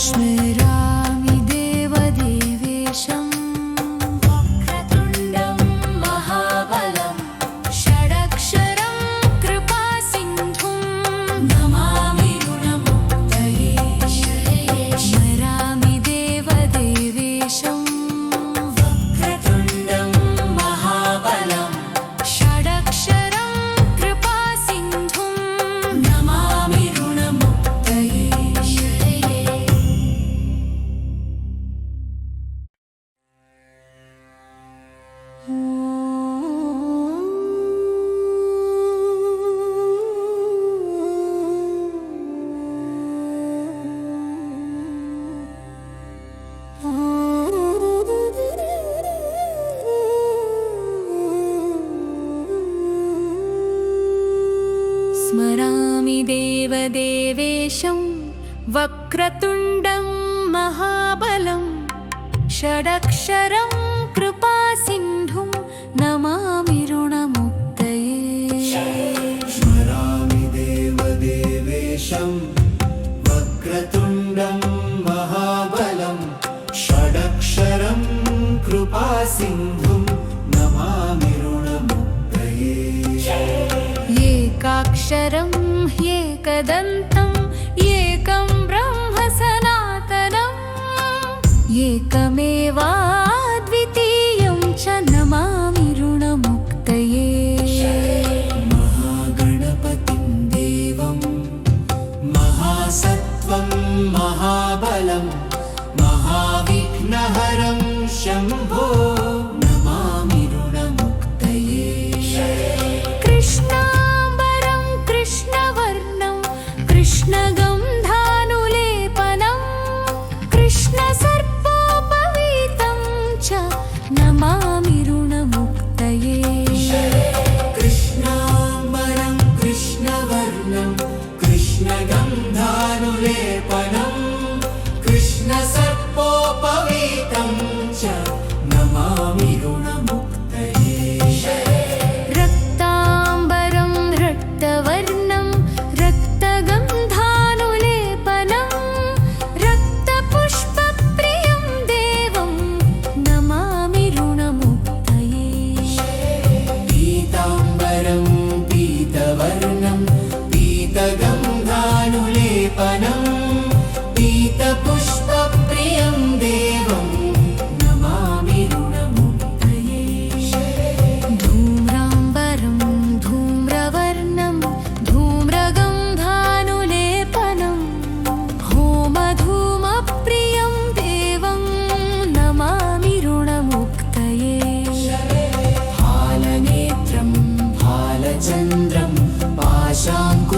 स्मरामि देवदेवेशं वक्रतुण्डं महाबलं षडक्षरं कृपासिन्धुं नमामि ऋणमुक्तये स्मरामि देवदेवेशं वक्रतुण्डं महाबलं षडक्षरं कृपासिन्धुं नमामि ऋणमुक्तये स्मरामि देवदेवेशं वक्रतुण्डं महाबलं षडक्षरं कृपासिन्धुं नमामि ऋणमुक्तये स्मरामि देवदेवेशं वक्रतुण्डं महाबलं षडक्षरं कृपासिन्धुं नमामि ऋणमुक्तये एकाक्षरं ह्येकदन्तम् एकं ब्रह्म सनातनम् एकमेवाद्वितीयं च नमामि ऋणमुक्तये महागणपतिं देवं महासत्त्वं महाबलं महाविघ्नहरं शम्भो नमामि ऋणमुक्तये कृष्णाम्बरं कृष्णवर्णं कृष्ण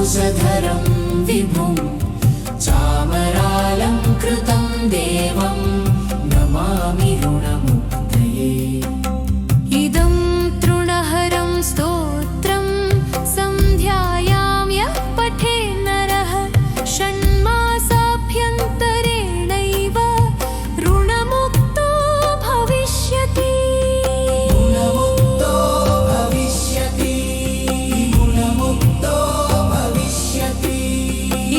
चापकुशधरं विभुं चामरालङ्कृतं देवं नमामि ऋणमुक्तये इदं तृणहरं स्तोत्रं सन्ध्यायां यः पठे नरः षण्मासाभ्यन्तरेणैव ऋणमुक्तो भविष्यति ऋणमुक्तो भविष्यति ऋणमुक्तो भविष्यति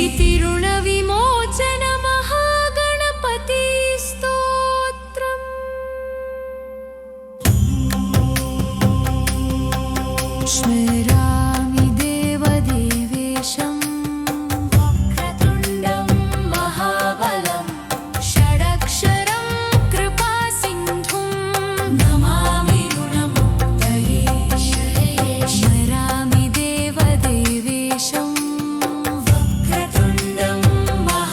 इति ऋणविमोचनमहागणपतिस्तोत्रम् स्मरामि देवदेवेशं वक्रतुण्डं महाबलं षडक्षरं कृपासिन्धुं नमामि ऋणमुक्तये स्मरामि देवदेवेशं वक्रतुण्डं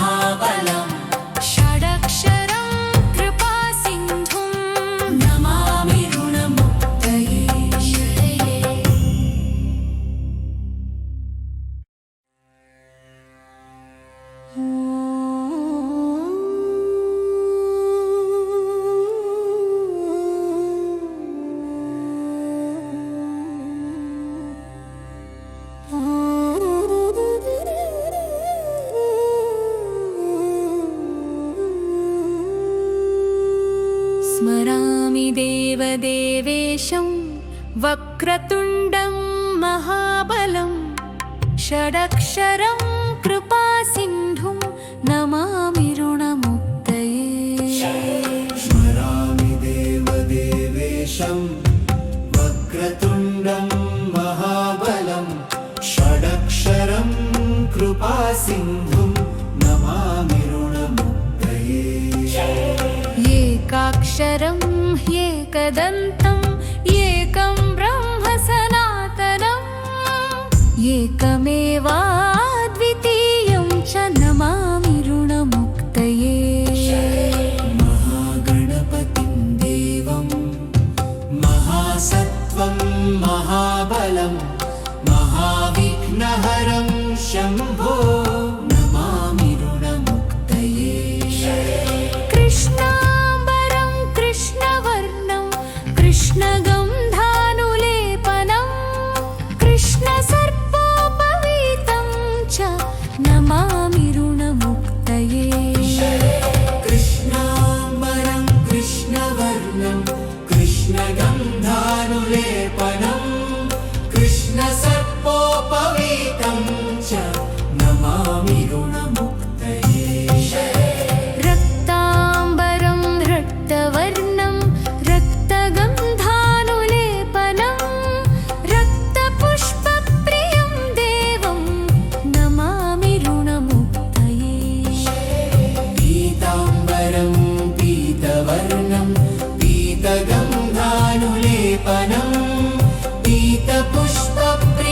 महाबलं षडक्षरं कृपासिन्धुं नमामि ऋणमुक्तये स्मरामि देवदेवेशं वक्रतुण्डं महाबलं षडक्षरं कृपासिन्धुं नमामि ऋणमुक्तये स्मरामि देवदेवेशं वक्रतुण्डं महाबलं षडक्षरं कृपासिन्धुं नमामि ऋणमुक्तये एकाक्षरं ह्येकदन्तम् एकं ब्रह्म सनातनम् एकमेवाद्वितीयं च नमामि ऋणमुक्तये महागणपतिं देवं महासत्त्वं महाबलं महाविघ्नहरं शम्भो नमामि ऋणमुक्तये कृष्णाम्बरं कृष्णवर्णं कृष्णगन्धानुलेपनं कृष्णसर्पोपवीतं च नमामि ऋणमुक्तये कृष्णाम्बरं कृष्णवर्णं कृष्णगन्धानुलेपनं कृष्णसर्पोपवीतं च नमामि ऋणमुक्तये रक्ताम्बरं रक्तवर्णं रक्तगन्धानुलेपनं रक्तपुष्पप्रियं देवं नमामि ऋणमुक्तये पीताम्बरं पीतवर्णं पीतगन्धानुलेपनं पीतपुष्पप्रियं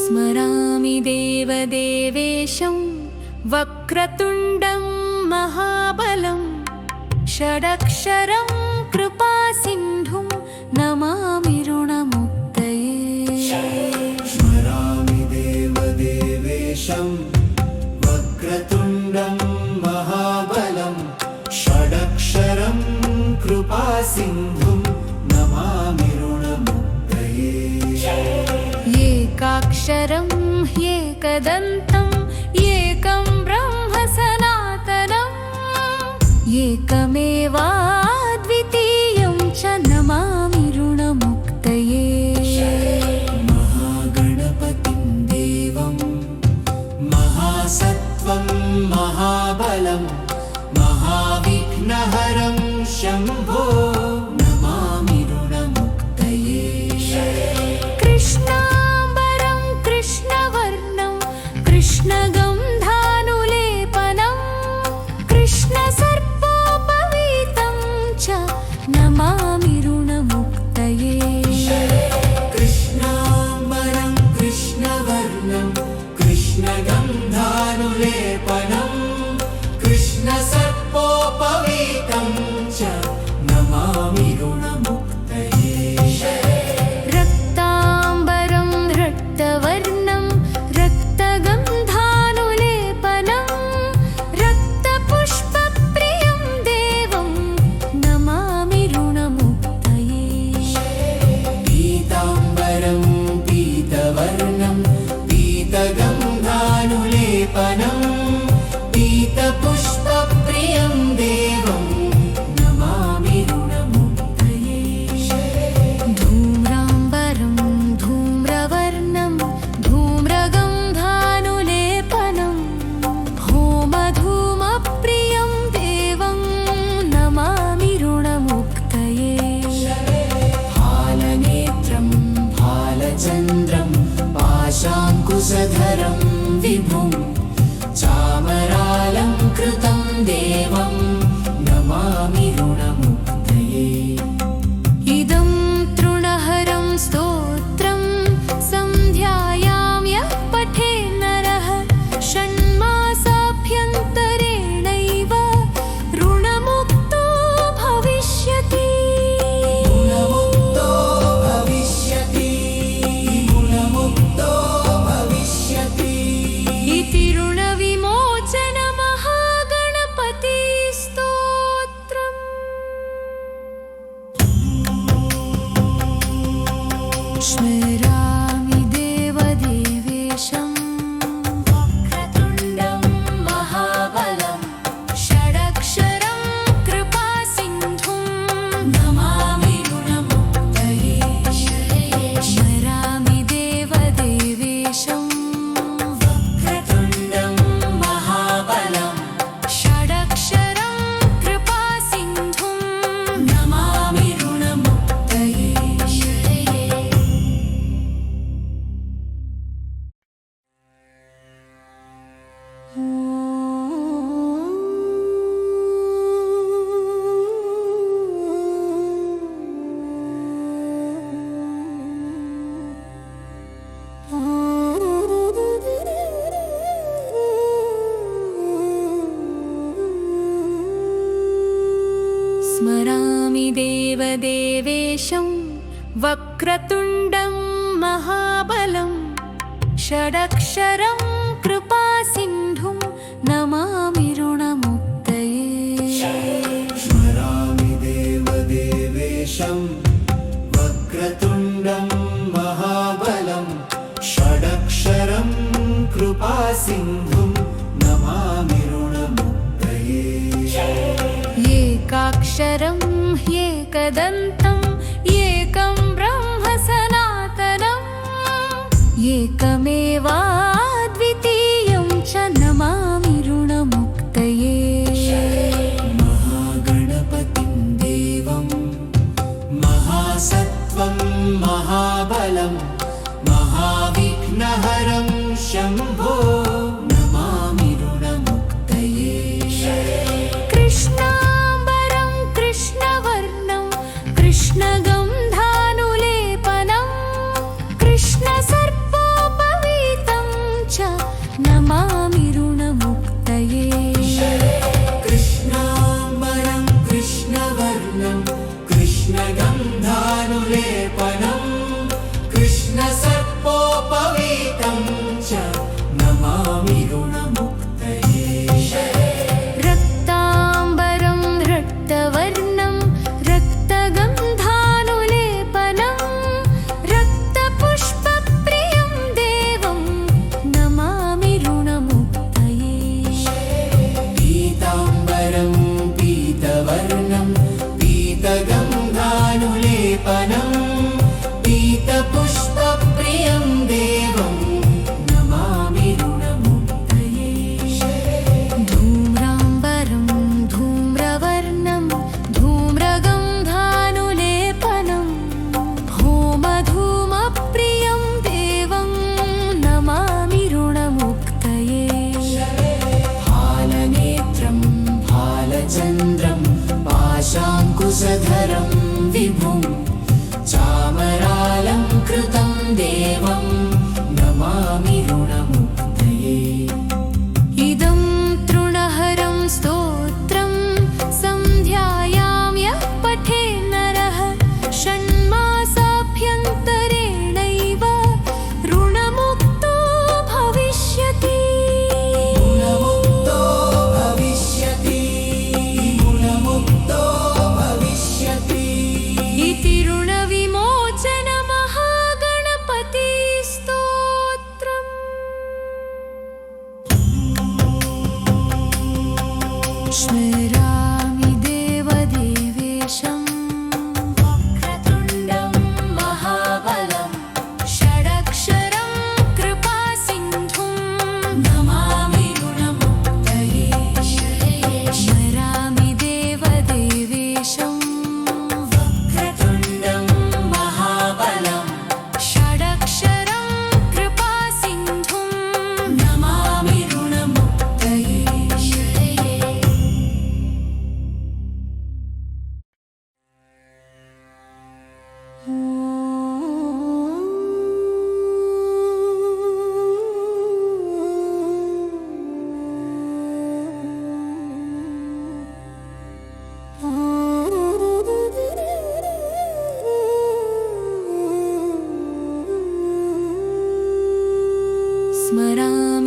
स्मरामि देवदेवेशं वक्रतुण्डं महाबलं षडक्षरं कृपासिन्धुं नमामि ऋणमुक्तये स्मरामि देवदेवेशं वक्रतुण्डं महाबलं षडक्षरं कृपासिन्धुं नमामि ऋणमुक्तये एकाक्षरं ह्येकदन्तम् एकं ब्रह्म सनातनम् एकमेवाद्वितीयं च नमामि ऋणमुक्तये महागणपतिं देवं महासत्त्वं महाबलं महाविघ्नहरं शम्भो नमामि ऋणमुक्तये कृष्णाम्बरं कृष्णवर्णं कृष्णगन्धानुलेपनं कृष्णसर्पोपवीतं च नमामि ऋणमुक्तये कृष्णाम्बरं कृष्णवर्णं कृष्णगन्धानुलेपनं कृष्णसर्पोपवीतं च नमामि ऋणमुक्तये रक्ताम्बरं रक्तवर्णं रक्तगन्धानुलेपनं रक्तपुष्पप्रियं देवं नमामि ऋणमुक्तये पीताम्बरं पीतवर्णं पीतगन्धानुलेपनं पीतपुष्पप्रियं देवं नमामि ऋणमुक्तये धूम्राम्बरं धूम्रवर्णं धूम्रगन्धानुलेपनं होमधूमप्रियं देवं नमामि ऋणमुक्तये फालनेत्रं फालचन्द्रं पाशाङ्कुशधरं विभुं चामरालङ्कृतं देवं नमामि ऋणमुक्तये इदं तृणहरं स्तोत्रं सन्ध्यायां यः पठे नरः षण्मासाभ्यन्तरेणैव ऋणमुक्तो भविष्यति गुणमुक्तो भविष्यति गुणमुक्तो भविष्यति इति ऋणविमोचनमहागणपतिस्तोत्रम् स्मरामि देवदेवेशं वक्रतुण्डं महाबलं षडक्षरं कृपासिन्धुं नमामि ऋणमुक्तये स्मरामि देवदेवेशं वक्रतुण्डं महाबलं षडक्षरं कृपासिन्धुं नमामि ऋणमुक्तये स्मरामि देवदेवेशं वक्रतुण्डं महाबलं षडक्षरं कृपासिन्धुं नमामि ऋणमुक्तये स्मरामि देवदेवेशं वक्रतुण्डं महाबलं षडक्षरं कृपासिन्धुं नमामि ऋणमुक्तये एकाक्षरं ह्येकदन्तम् एकं ब्रह्म सनातनम् एकमेवाद्वितीयं च नमामि ऋणमुक्तये महागणपतिं देवं महासत्त्वं महाबलं महाविघ्नहरं शम्भो नमामि ऋणमुक्तये कृष्णाम्बरं कृष्णवर्णं कृष्णगन्धानुलेपनं कृष्णसर्पोपवीतं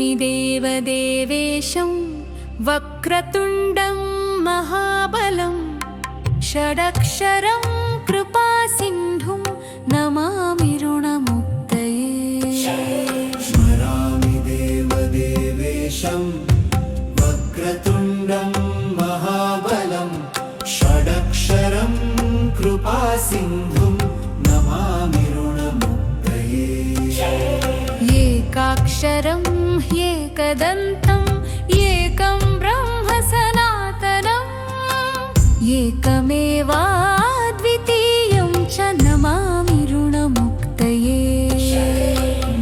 स्मरामि देवदेवेशं वक्रतुण्डं महाबलं षडक्षरं कृपासिन्धुं नमामि ऋणमुक्तये स्मरामि देवदेवेशं वक्रतुण्डं महाबलं षडक्षरं कृपासिन्धुं नमामि ऋणमुक्तये एकाक्षरं ह्येकदन्तम् एकं ब्रह्म सनातनम् एकमेवाद्वितीयं च नमामि ऋणमुक्तये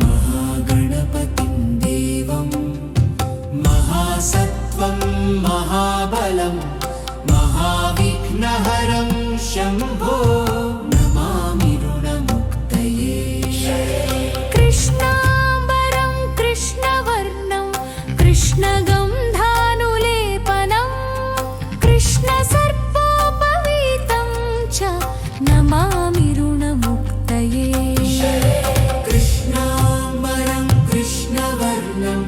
महागणपतिं देवं महासत्त्वं महाबलं महाविघ्नहरं शम्भो नमामि ऋणमुक्तये कृष्णाम्बरं कृष्णवर्णं कृष्णगन्धानुलेपनं कृष्णसर्पोपवीतं च नमामि ऋणमुक्तये कृष्णाम्बरं कृष्णवर्णं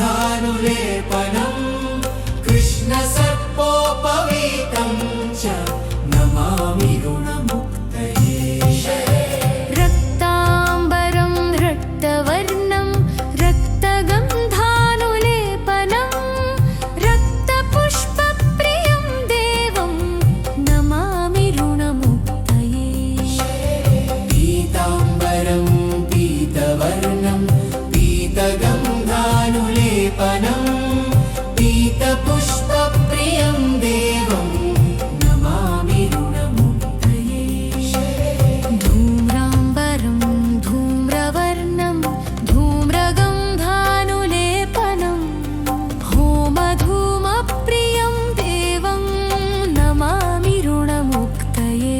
कृष्णगन्धानुलेपनं कृष्णसर्पोपवीतं च नमामि ऋणमुक्तये रक्ताम्बरं रक्तवर्णं रक्तगन्धानुलेपनं रक्तपुष्पप्रियं देवं नमामि ऋणमुक्तये पीताम्बरं पीतवर्णं पीतगन्धानुलेपनं पीतपुष्पप्रियं देवं नमामि ऋणमुक्तये धूम्राम्बरं धूम्रवर्णं धूम्रगन्धानुलेपनं होमधूमप्रियं देवं नमामि ऋणमुक्तये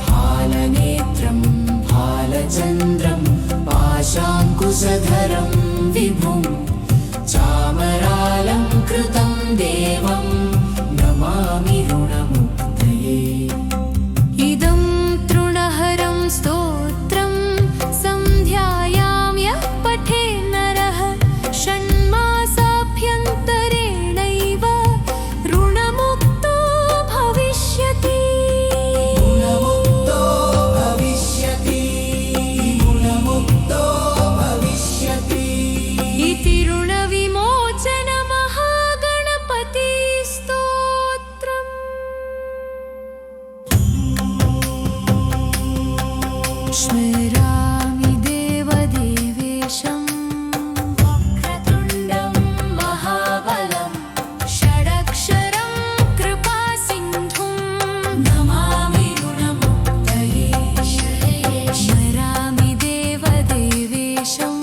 फालनेत्रं फालचन्द्रं पाशाङ्कुशधरं विभुं चामरालङ्कृतं देवं नमामि ऋणमुक्तये इदं तृणहरं स्तोत्रं सन्ध्यायां यः पठे नरः षण्मासाभ्यन्तरेणैव ऋणमुक्तो भविष्यति गुणमुक्तो भविष्यति गुणमुक्तो भविष्यति इति ऋणविमोचन महागणपतिस्तोत्रम् स्मरामि देवदेवेशं वक्रतुण्डं महाबलं षडक्षरं कृपासिन्धुं नमामि ऋणमुक्तये स्मरामि देवदेवेशं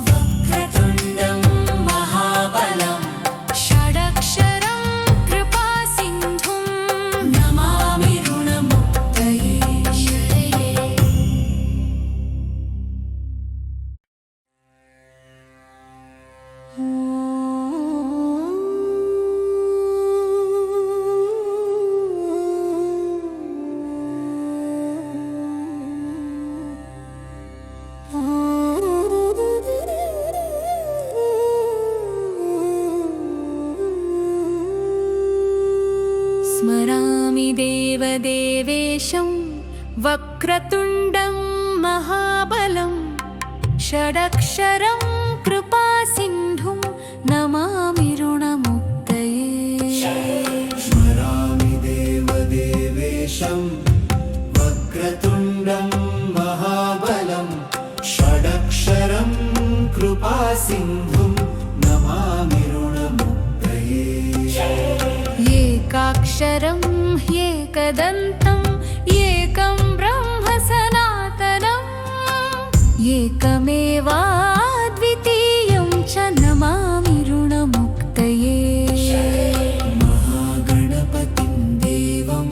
वक्रतुण्डं महाबलं षडक्षरं कृपासिन्धुं नमामि ऋणमुक्तये स्मरामि देवदेवेशं वक्रतुण्डं महाबलं षडक्षरं कृपासिन्धुं नमामि ऋणमुक्तये स्मरामि देवदेवेशं वक्रतुण्डं महाबलं षडक्षरं कृपासिन्धुं नमामि ऋणमुक्तये एकाक्षरं ह्येकदन्तम् एकं ब्रह्म सनातनम् एकमेवाद्वितीयं च नमामि ऋणमुक्तये महागणपतिं देवं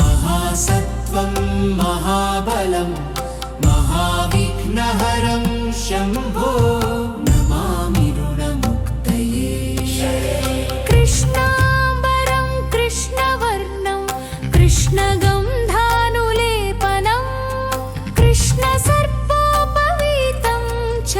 महासत्त्वं महाबलं महाविघ्नहरं शम्भो नमामि ऋणमुक्तये कृष्णाम्बरं कृष्णवर्णं कृष्णगन्धानुलेपनं कृष्णसर्पोपवीतं च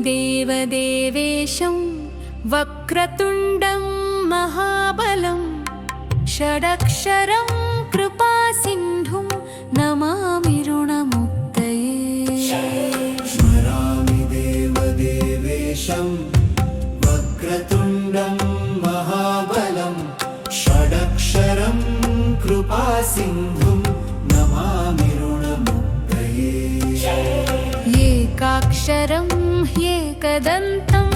देवदेवेशं वक्रतुण्डं महाबलं षडक्षरं कृपासिन्धुं नमामि ऋणमुक्तये स्मरामि देवदेवेशं वक्रतुण्डं महाबलं षडक्षरं कृपासिन्धुं नमामि ऋणमुक्तये एकाक्षरं ह्येकदन्तम्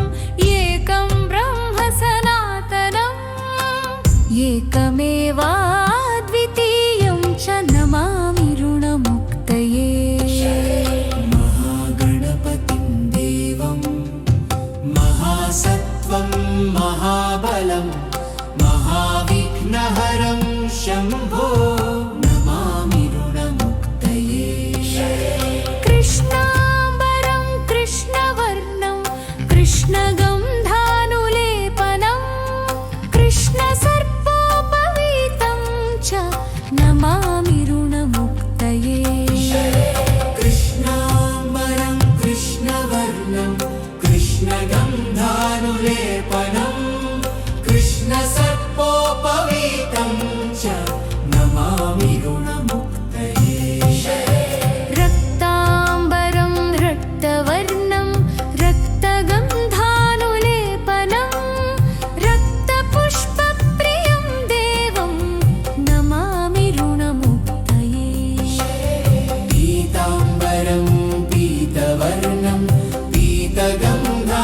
एकं ब्रह्म सनातनम् एकमेवाद्वितीयं च नमामि ऋणमुक्तये महागणपतिं देवं महासत्त्वं महाबलं महाविघ्नहरं शम्भो नमामि ऋणमुक्तये कृष्णाम्बरं कृष्णवर्णं कृष्णगन्धानुलेपनं कृष्णसर्पोपवीतं च नमामि ऋणमुक्तये कृष्णाम्बरं कृष्णवर्णं कृष्णगन्धानुलेपनं कृष्णसर्पोपवीतं च नमामि ऋणमुक्तये रक्ताम्बरं रक्तवर्णं रक्तगन्धानुलेपनं रक्तपुष्पप्रियं देवं नमामि ऋणमुक्तये पीताम्बरं पीतवर्णं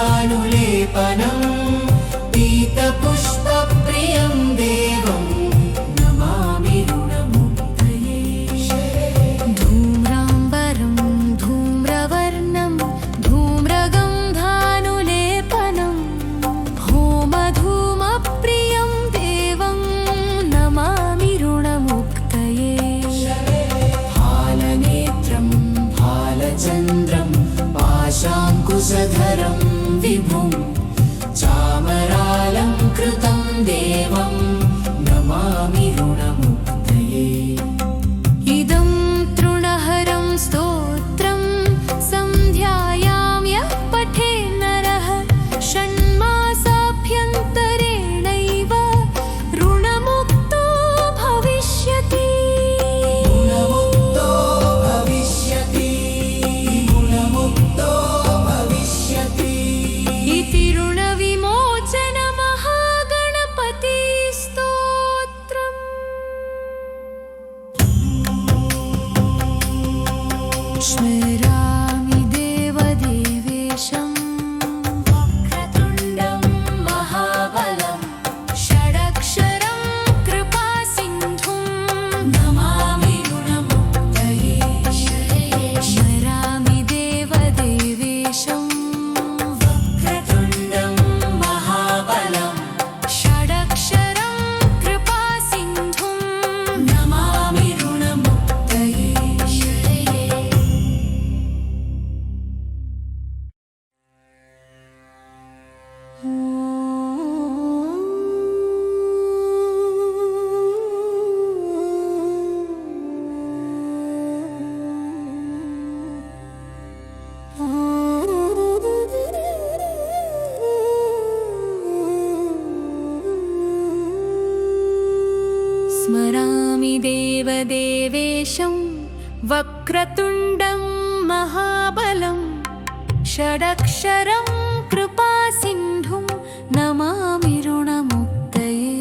पीतगन्धानुलेपनं पीतपुष्पप्रियं देवं नमामि ऋणमुक्तये धूम्राम्बरं धूम्रवर्णं धूम्रगन्धानुलेपनं होमधूमप्रियं देवं नमामि ऋणमुक्तये भालनेत्रं भालचन्द्रं पाशाङ्कुशधरं विभुं चामरालङ्कृतं देवं नमामि ऋणमुक्तये इदं तृणहरं स्तोत्रं सन्ध्यायां यः पठे नरः षण्मासाभ्यन्तरेणैव ऋणमुक्तो भविष्यति गुणमुक्तो भविष्यति गुणमुक्तो भविष्यति इति ऋणविमोचनमहागणपतिस्तोत्रम् स्मरामि देवदेवेशं वक्रतुण्डं महाबलं षडक्षरं कृपासिन्धुं नमामि ऋणमुक्तये स्मरामि देवदेवेशं वक्रतुण्डं महाबलं षडक्षरं कृपासिन्धुं नमामि ऋणमुक्तये स्मरामि देवदेवेशं वक्रतुण्डं महाबलं षडक्षरं कृपासिन्धुं नमामि ऋणमुक्तये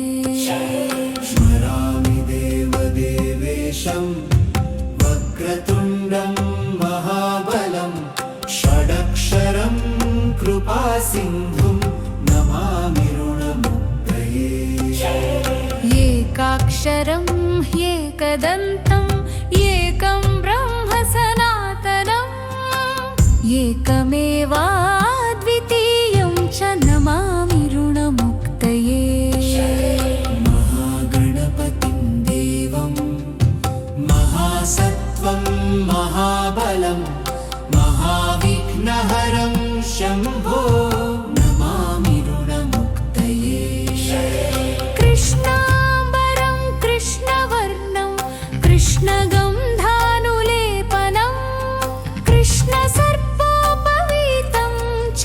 स्मरामि देवदेवेशं वक्रतुण्डं महाबलं षडक्षरं कृपासिन्धुं नमामि ऋणमुक्तये एकाक्षरं ह्येकदन्तम् एकं ब्रह्म सनातनम् एकमेवाद्वितीयं च नमामि ऋणमुक्तये महागणपतिं देवं महासत्त्वं महाबलं महाविघ्नहरं शम्भो नमामि ऋणमुक्तये कृष्णाम्बरं कृष्णवर्णं कृष्णगन्धानुलेपनं कृष्णसर्पोपवीतं च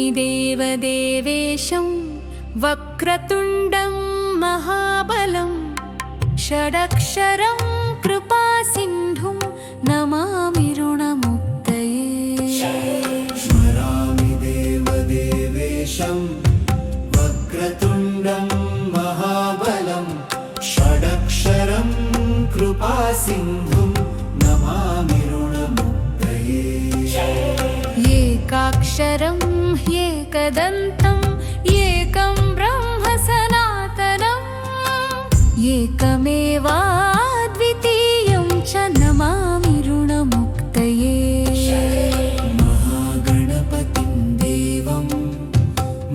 स्मरामि देवदेवेशं वक्रतुण्डं महाबलं षडक्षरं कृपासिन्धुं नमामि ऋणमुक्तये स्मरामि देवदेवेशं वक्रतुण्डं महाबलं षडक्षरं कृपासिन्धुं नमामि ऋणमुक्तये एकाक्षरं ह्येकदन्तम् एकं ब्रह्म सनातनम् एकमेवाद्वितीयं च नमामि ऋणमुक्तये महागणपतिं देवं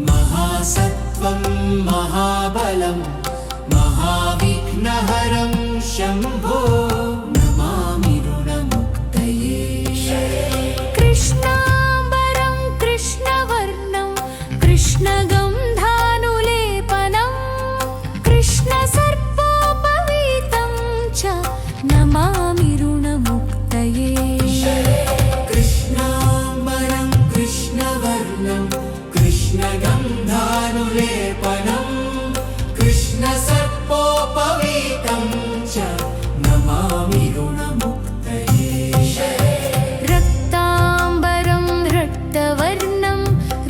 महासत्त्वं महाबलं महाविघ्नहरं शम्भो नमामि ऋणमुक्तये कृष्णाम्बरं कृष्णवर्णं कृष्णगन्धानुलेपनं कृष्णसर्पोपवीतं च नमामि ऋणमुक्तये कृष्णाम्बरं कृष्णवर्णं कृष्णगन्धानुलेपनं कृष्णसर्पोपवीतं च नमामि ऋणमुक्तये रक्ताम्बरं रक्तवर्णं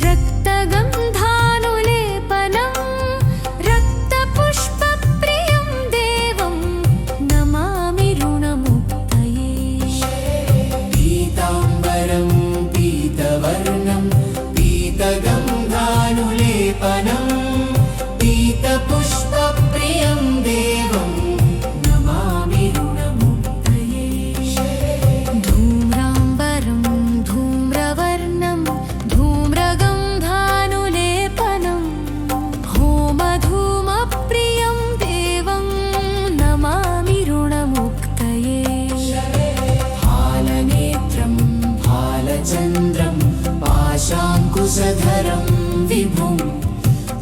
रक्तगन्धानुलेपनं रक्तपुष्पप्रियं देवं नमामि ऋणमुक्तये पीताम्बरं पीतवर्णं पीतगन्धानुलेपनं पीतपुष्पप्रियं देवं नमामि ऋणमुक्तये धूम्राम्बरं धूम्रवर्णं धूम्रगन्धानुलेपनं होमधूमप्रियं देवं नमामि ऋणमुक्तये फालनेत्रं फालचन्द्रं पाशाङ्कुशधरं विभुं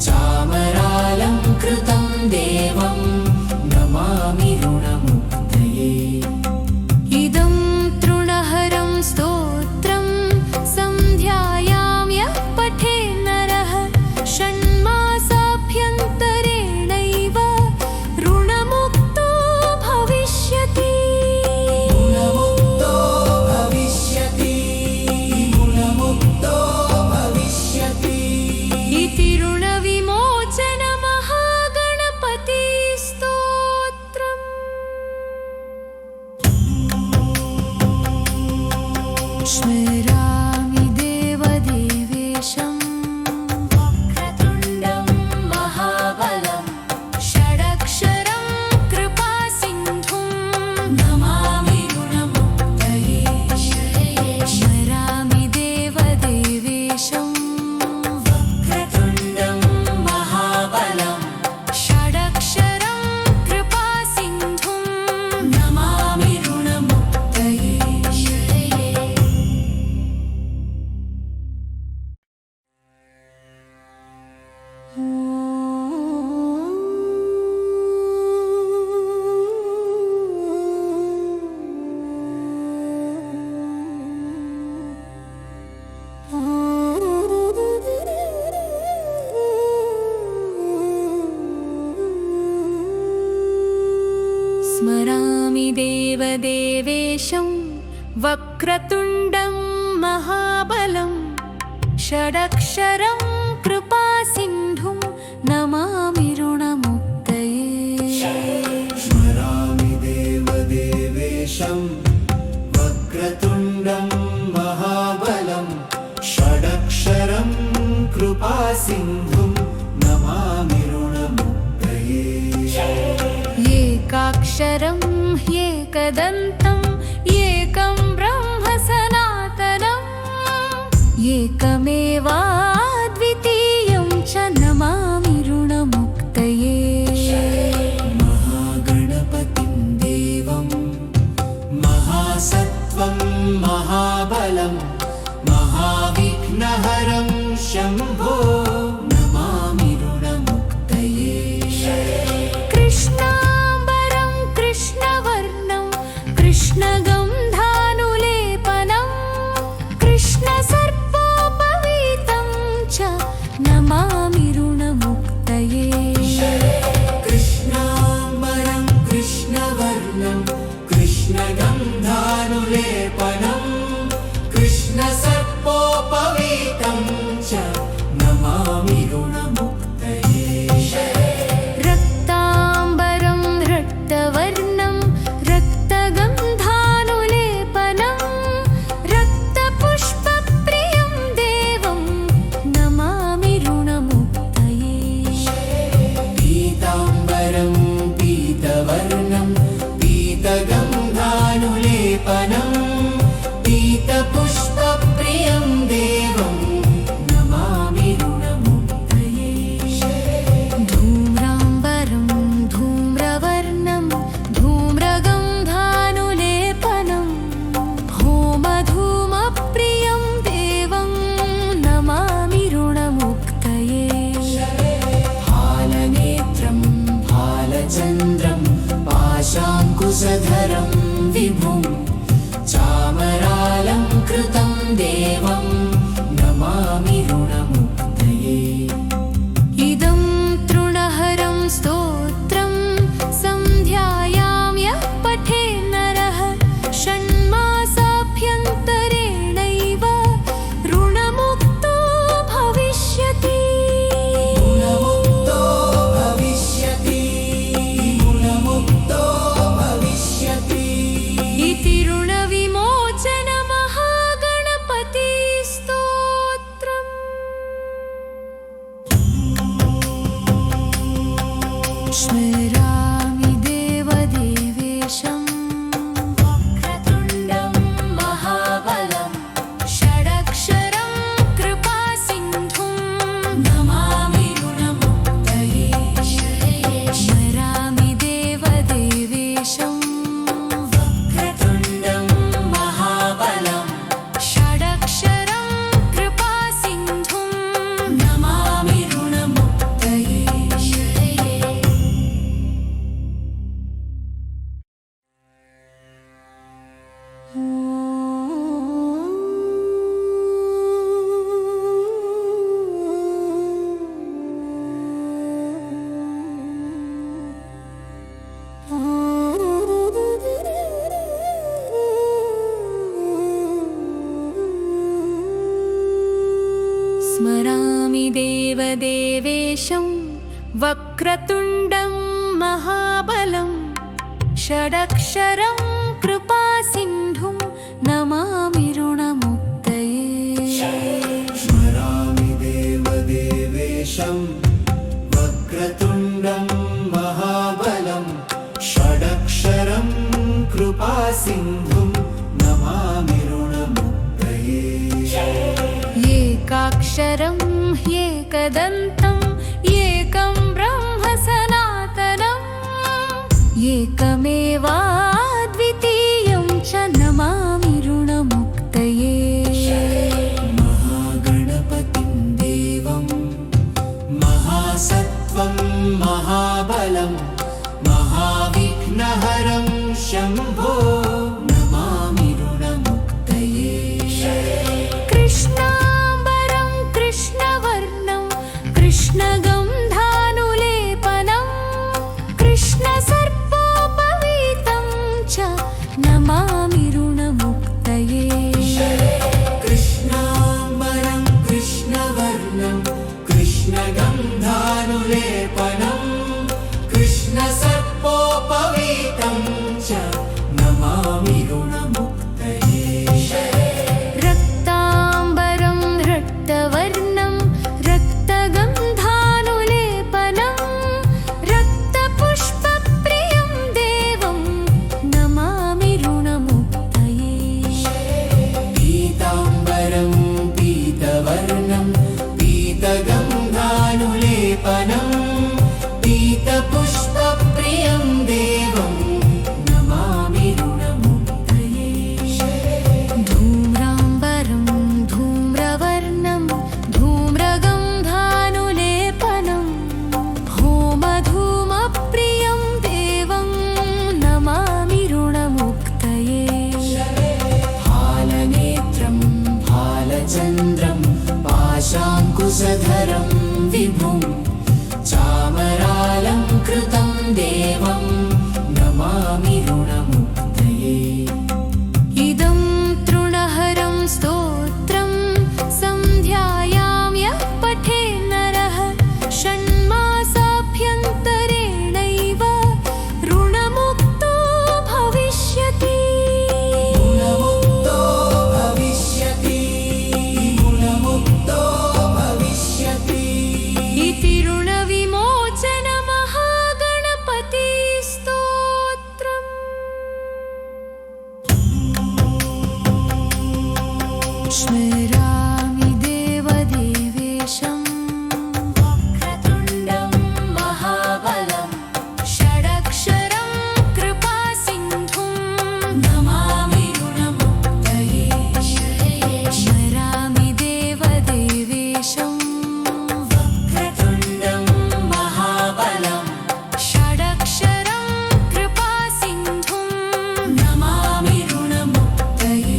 चामरालङ्कृतं देवं नमामि ऋणमुक्तये इदं तृणहरं स्तोत्रं सन्ध्यायां यः पठे नरः षण्मासाभ्यन्तरेणैव ऋणमुक्तो भविष्यति गुणमुक्तो भविष्यति गुणमुक्तो भविष्यति इति ऋणविमोचन महागणपति स्तोत्रम् स्मरामि देवदेवेशं वक्रतुण्डं महाबलं षडक्षरं कृपासिन्धुं नमामि ऋणमुक्तये स्मरामि देवदेवेशं वक्रतुण्डं महाबलं षडक्षरं कृपासिन्धुं नमामि ऋणमुक्तये स्मरामि देवदेवेशं वक्रतुण्डं महाबलं षडक्षरं कृपासिन्धुं नमामि ऋणमुक्तये स्मरामि देवदेवेशं वक्रतुण्डं महाबलं षडक्षरं कृपासिन्धुं नमामि ऋणमुक्तये एकाक्षरं ह्येकदन्तम् एकं ब्रह्म सनातनम् एकमेवाद्वितीयं च नमामि ऋणमुक्तये महागणपतिं देवं महासत्त्वं महाबलं महाविघ्नहरं शम्भो नमामि ऋणमुक्तये कृष्णाम्बरं कृष्णवर्णं कृष्णगन्धानुलेपनं कृष्णसर्पोपवीतं च स्मरामि देवदेवेशं वक्रतुण्डं महाबलं षडक्षरं कृपासिन्धुं नमामि ऋणमुक्तये स्मरामि देवदेवेशं वक्रतुण्डं महाबलं षडक्षरं कृपासिन्धुं नमामि ऋणमुक्तये एकाक्षरं ह्येकदन्तम् एकं ब्रह्म सनातनम् एकमेवाद्वितीयं च नमामि ऋणमुक्तये महागणपतिं देवं महासत्त्वं महाबलं महाविघ्नहरं शम्भो नमामि ऋणमुक्तये कृष्णाम्बरं कृष्णवर्णं कृष्णगन्धानुलेपनं कृष्णसर्पोपवीतं च नमामि ऋणमुक्तये कृष्णाम्बरं कृष्णवर्णं कृष्णगन्धानुलेपनं कृष्णसर्पोपवीतं च नमामि ऋणमुक्तये रक्ताम्बरं रक्तवर्णं रक्तगन्धानुलेपनं रक्तपुष्पप्रियं देवं नमामि ऋणमुक्तये पीताम्बरं पीतवर्णं पीतगन्धानुलेपनं पीतपुष्पप्रियं देवं नमामि ऋणमुक्तये धूम्राम्बरं धूम्रवर्णं धूम्रगन्धानुलेपनं होमधूमप्रियं देवं नमामि ऋणमुक्तये फालनेत्रं फालचन्द्रं पाशाङ्कुशधरं विभुं चामरालङ्कृतं देवं नमामि ऋणमुक्तये इदं तृणहरं स्तोत्रं सन्ध्यायां यः पठे नरः षण्मासाभ्यन्तरेणैव ऋणमुक्तो भविष्यति गुणमुक्तो भविष्यति गुणमुक्तो भविष्यति इति ऋणविमोचनमहागणपतिस्तोत्रम् स्मरामि देवदेवेशं वक्रतुण्डं महाबलं षडक्षरं कृपासिन्धुं नमामि ऋणमुक्तये स्मरामि देवदेवेशं वक्रतुण्डं महाबलं षडक्षरं कृपासिन्धुं नमामि ऋणमुक्तये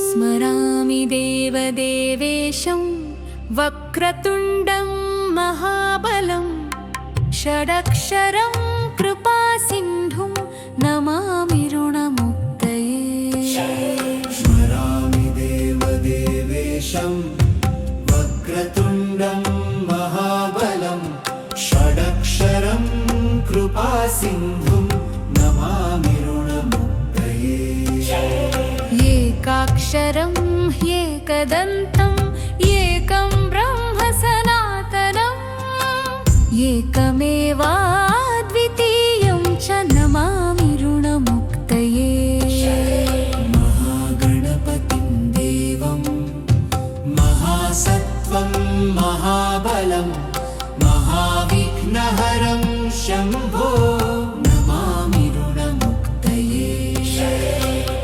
स्मरामि देवदेवेशं वक्रतुण्डं महाबलं षडक्षरं कृपासिन्धुं नमामि ऋणमुक्तये स्मरामि देवदेवेशं वक्रतुण्डं महाबलं षडक्षरं कृपासिन्धुं नमामि ऋणमुक्तये एकाक्षरं ह्येकदन्तम् एकं ब्रह्म सनातनम् एकमेवाद्वितीयं च नमामि ऋणमुक्तये महागणपतिं देवं महा महासत्त्वं महाबलं महाविघ्नहरं शम्भो नमामि ऋणमुक्तये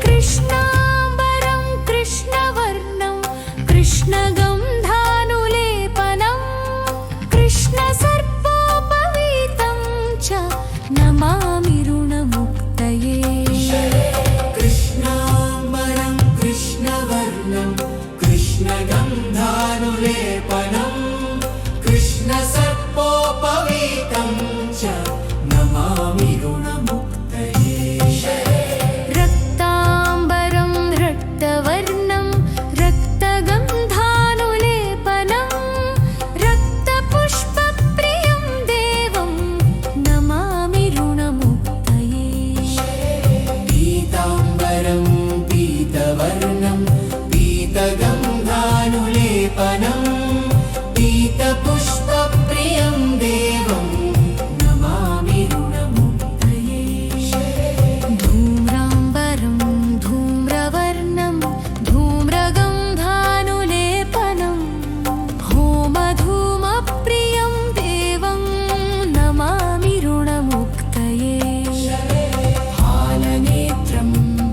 कृष्णाम्बरं कृष्णवर्णं कृष्णगन्धानुलेपनं कृष्णसर्पोपवीतं च नमामि ऋणमुक्तये कृष्णाम्बरं कृष्णवर्णं कृष्णगन्धानुलेपनं कृष्णसर्पोपवीतं च नमामि ऋणमुक्तये रक्ताम्बरं रक्तवर्णं रक्तगन्धानुलेपनं रक्तपुष्पप्रियं देवं नमामि ऋणमुक्तये पीताम्बरं पीतवर्णं पीतगन्धानुलेपनं पीतपुष्पप्रियं देवं नमामि ऋणमुक्तये धूम्राम्बरं धूम्रवर्णं धूम्रगन्धानुलेपनं होमधूमप्रियं देवं नमामि ऋणमुक्तये फालनेत्रं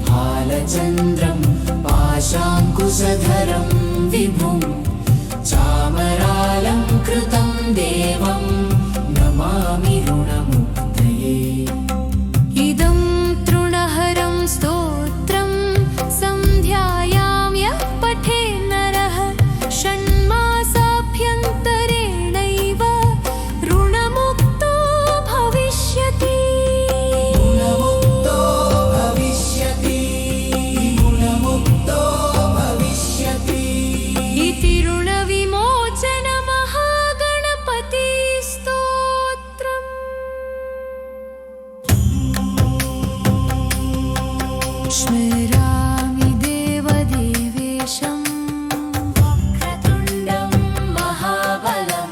फालचन्द्रं पाशाङ्कुशधरं विभुं चामरालङ्कृतं देवं नमामि ऋणमुक्तये इदं तृणहरं स्तोत्रं सन्ध्यायां यः पठेन्नरः षण्मासाभ्यन्तरेणैव ऋणमुक्तो भविष्यति गुणमुक्तो भविष्यति गुणमुक्तो भविष्यति इति ऋणविमोचनमहागणपतिस्तोत्रम् स्मरामि देवदेवेशं वक्रतुण्डं महाबलं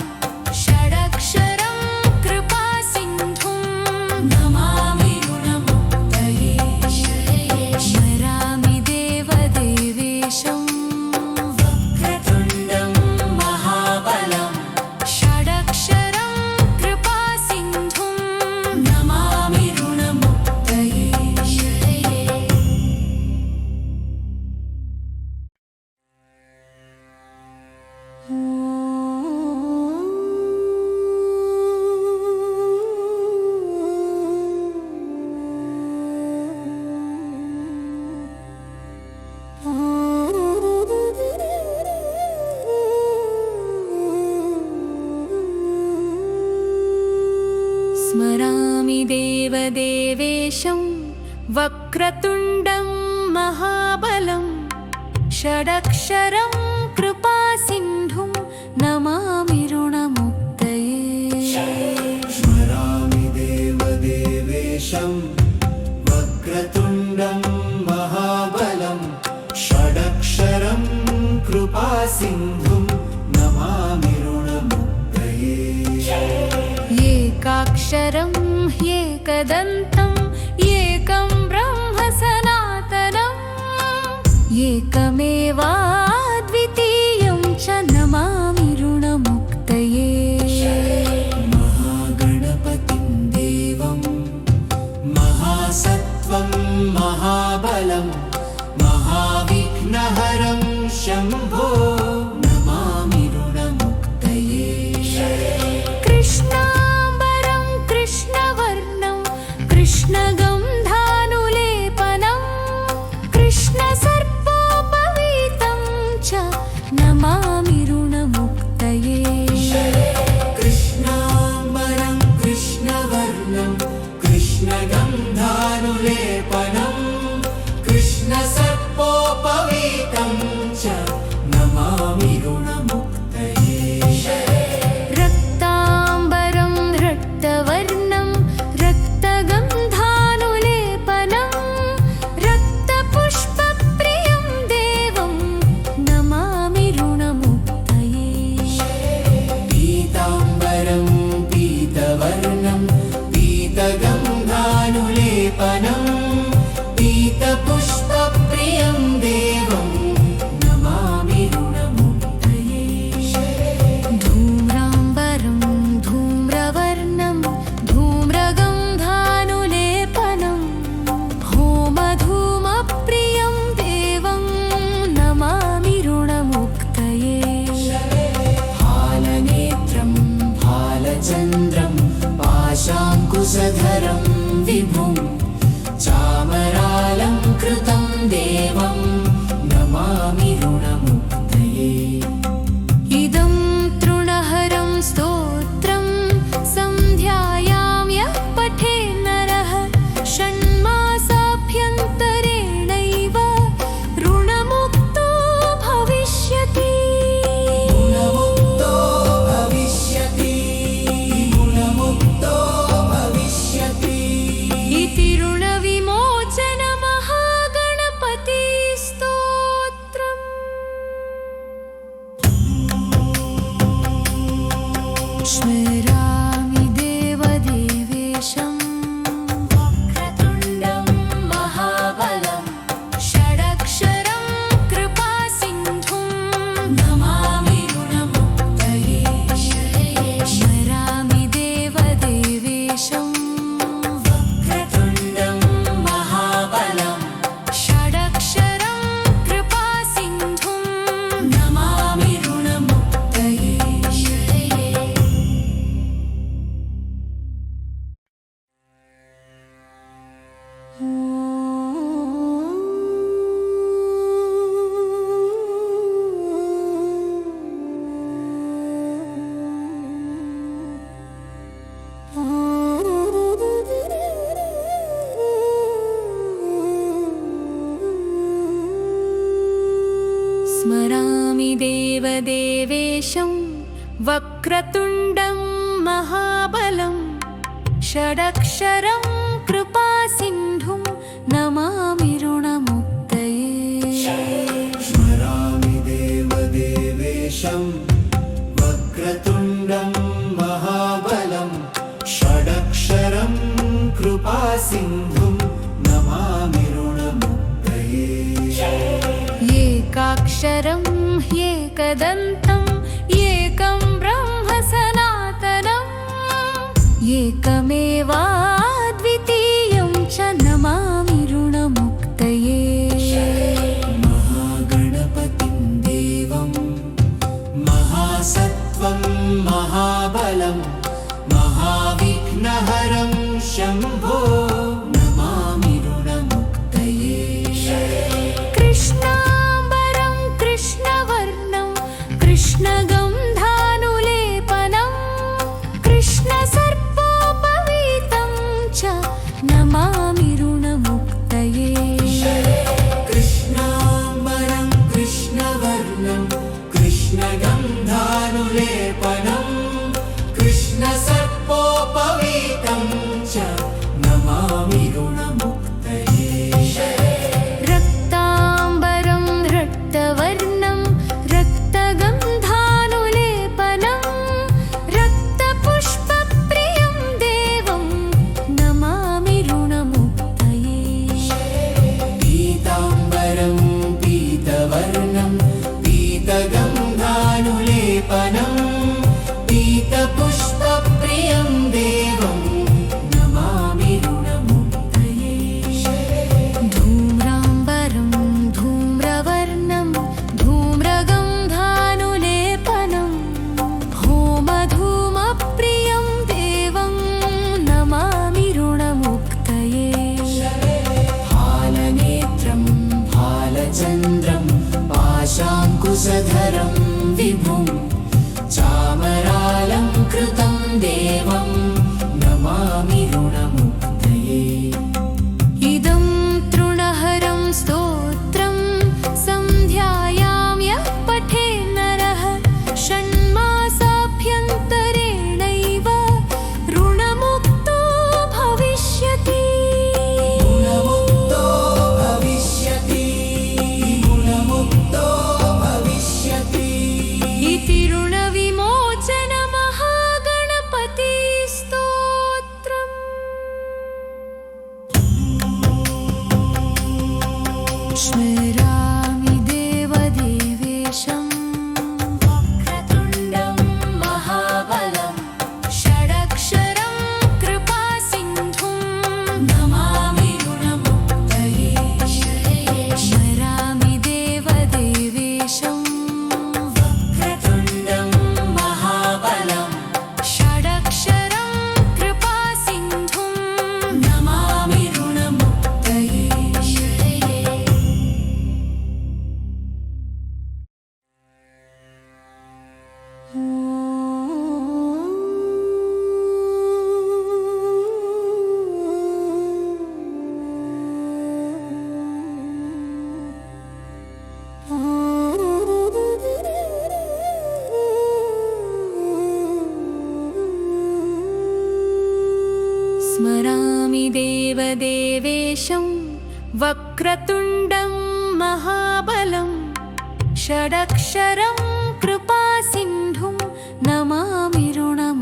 षडक्षरं कृपासिन्धुं नमामि ऋणमुक्तये स्मरामि देवदेवेशं वक्रतुण्डं महाबलं षडक्षरं कृपासिन्धुं नमामि ऋणमुक्तये स्मरामि देवदेवेशं वक्रतुण्डं महाबलं षडक्षरं कृपासिन्धुं नमामि ऋणमुक्तये स्मरामि देवदेवेशं वक्रतुण्डं महाबलं षडक्षरं कृपासिन्धुं नमामि ऋणमुक्तये एकाक्षरं ह्येकदन्तम् एकं ब्रह्म सनातनम् एकमेवाद्वितीयं च नमामि ऋणमुक्तये महागणपतिं देवं महासत्त्वं महाबलं महाविघ्नहरं शम्भो नमामि ऋणमुक्तये कृष्णाम्बरं कृष्णवर्णं कृष्णगन्धानुलेपनं कृष्णसर्पोपवीतं स्मरामि देवदेवेशं वक्रतुण्डं महाबलं षडक्षरं कृपासिन्धुं नमामि गुणमुक्तये स्मरामि देवदेवेशं वक्रतुण्डं महाबलं षडक्षरं कृपासिन्धुं नमामि गुणमुक्तये स्मरामि देवदेवेशं वक्रतुण्डं महाबलं षडक्षरं कृपासिन्धुं नमामि ऋणमुक्तये स्मरामि देवदेवेशं वक्रतुण्डं महाबलं षडक्षरं कृपासिन्धुं नमामि ऋणमुक्तये एकाक्षरं ह्येकदन्तम् एकं ब्रह्म सनातनम् एकमेवाद्वितीयं च नमामि ऋणमुक्तये महागणपतिं देवं महासत्त्वं महाबलं महाविघ्नहरं शम्भो नमामि ऋणमुक्तये कृष्णाम्बरं कृष्णवर्णं कृष्णगन्धानुलेपनं कृष्णसर्पोपवीतं च नमामि ऋणमुक्तये कृष्णाम्बरं कृष्णवर्णं कृष्णगन्धानुलेपनं कृष्णसर्पोपवीतं च नमामि ऋणमुक्तये रक्ताम्बरं रक्तवर्णं रक्तगन्धानुलेपनं रक्तपुष्पप्रियं देवं नमामि ऋणमुक्तये पीताम्बरं पीतवर्णं पीतगन्धानुलेपनं पीतपुष्पप्रियं देवं नमामि ऋणमुक्तये धूम्राम्बरं धूम्रवर्णं धूम्रगन्धानुलेपनं होमधूमप्रियं देवं नमामि ऋणमुक्तये भालनेत्रं भालचन्द्रं पाशाङ्कुशधरं विभुं चामरालङ्कृतं देवं नमामि ऋणमुक्तये इदं तृणहरं स्तोत्रं सन्ध्यायां यः पठे नरः षण्मासाभ्यन्तरेणैव ऋणमुक्तो भविष्यति गुणमुक्तो भविष्यति गुणमुक्तो भविष्यति इति ऋणविमोचन महागणपतिस्तोत्रम् स्मरामि देवदेवेशं वक्रतुण्डं महाबलं षडक्षरं कृपासिन्धुं नमामि ऋणमुक्तये स्मरामि देवदेवेशं वक्रतुण्डं महाबलं षडक्षरं कृपासिन्धुं नमामि ऋणमुक्तये स्मरामि देवदेवेशं वक्रतुण्डं महाबलं षडक्षरं कृपासिन्धुं नमामि ऋणमुक्तये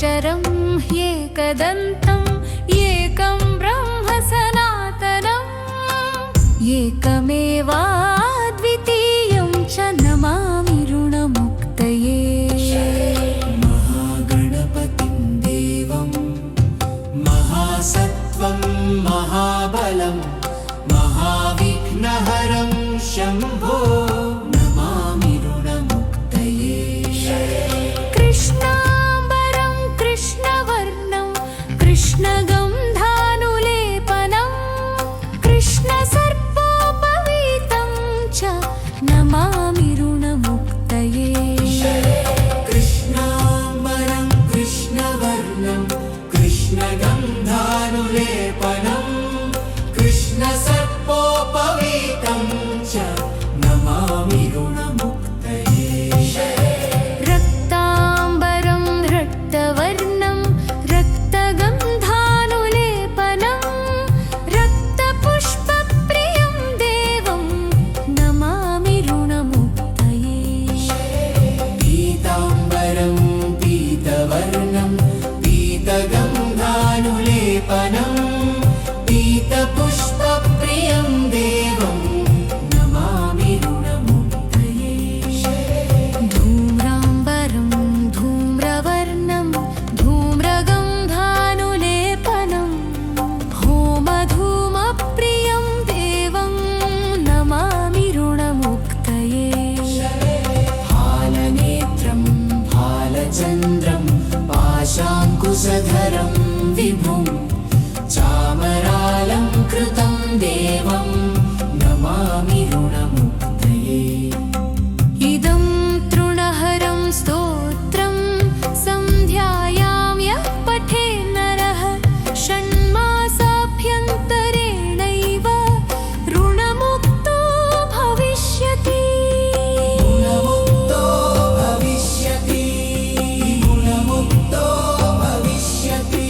षडाक्षरम् एकदन्तम् एकं ब्रह्म सनातनम् एकमेवाद्वितीयं च नमामि ऋणमुक्तये महागणपतिं देवं महासत्त्वं महाबलं महाविघ्नहरं शम्भो नमामि ऋणमुक्तये कृष्णाम्बरं कृष्णवर्णं कृष्णगन्धानुलेपनं कृष्णसर्पोपवीतं च नमामि ऋणमुक्तये कृष्णाम्बरं कृष्णवर्णं कृष्णगन्धानुलेपनं कृष्णसर्पोपवीतं च नमामि ऋणमुक्तये रक्ताम्बरं रक्तवर्णं रक्तगन्धानुलेपनं रक्तपुष्पप्रियं देवं नमामि ऋणमुक्तये पीताम्बरं पीतवर्णं पीतगन्धानुलेपनं पीतपुष्पप्रियं देवं नमामि ऋणमुक्तये धूम्राम्बरं धूम्रवर्णं धूम्रगन्धानुलेपनं होमधूमप्रियं देवं नमामि ऋणमुक्तये फालनेत्रं फालचन्द्रं पाशाङ्कुशधरं विभुं चामरालङ्कृतं देवं नमामि ऋणमुक्तये इदं तृणहरं स्तोत्रं सन्ध्यायां यः पठेन्नरः षण्मासाभ्यन्तरेणैव ऋणमुक्तो भविष्यति गुणमुक्तो भविष्यति गुणमुक्तो भविष्यति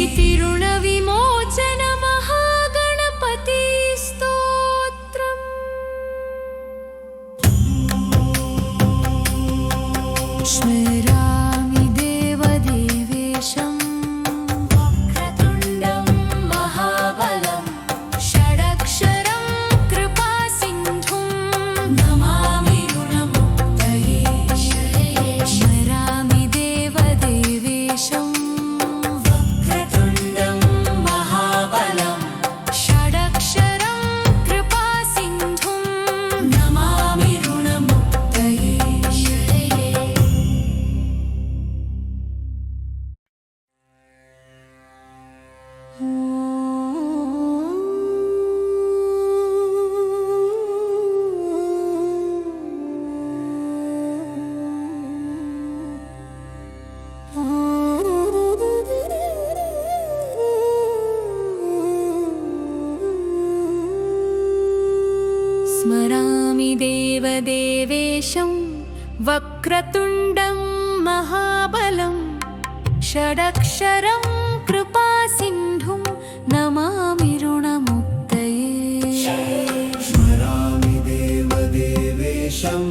इति ऋणविमोचनमहागणपतिस्तोत्रम् स्मरामि देवदेवेशं वक्रतुण्डं महाबलं षडक्षरं कृपासिन्धुं नमामि ऋणमुक्तये स्मरामि देवदेवेशं वक्रतुण्डं महाबलं षडक्षरं कृपासिन्धुं नमामि ऋणमुक्तये स्मरामि देवदेवेशं वक्रतुण्डं महाबलं षडक्षरं कृपासिन्धुं नमामि ऋणमुक्तये स्मरामि देवदेवेशं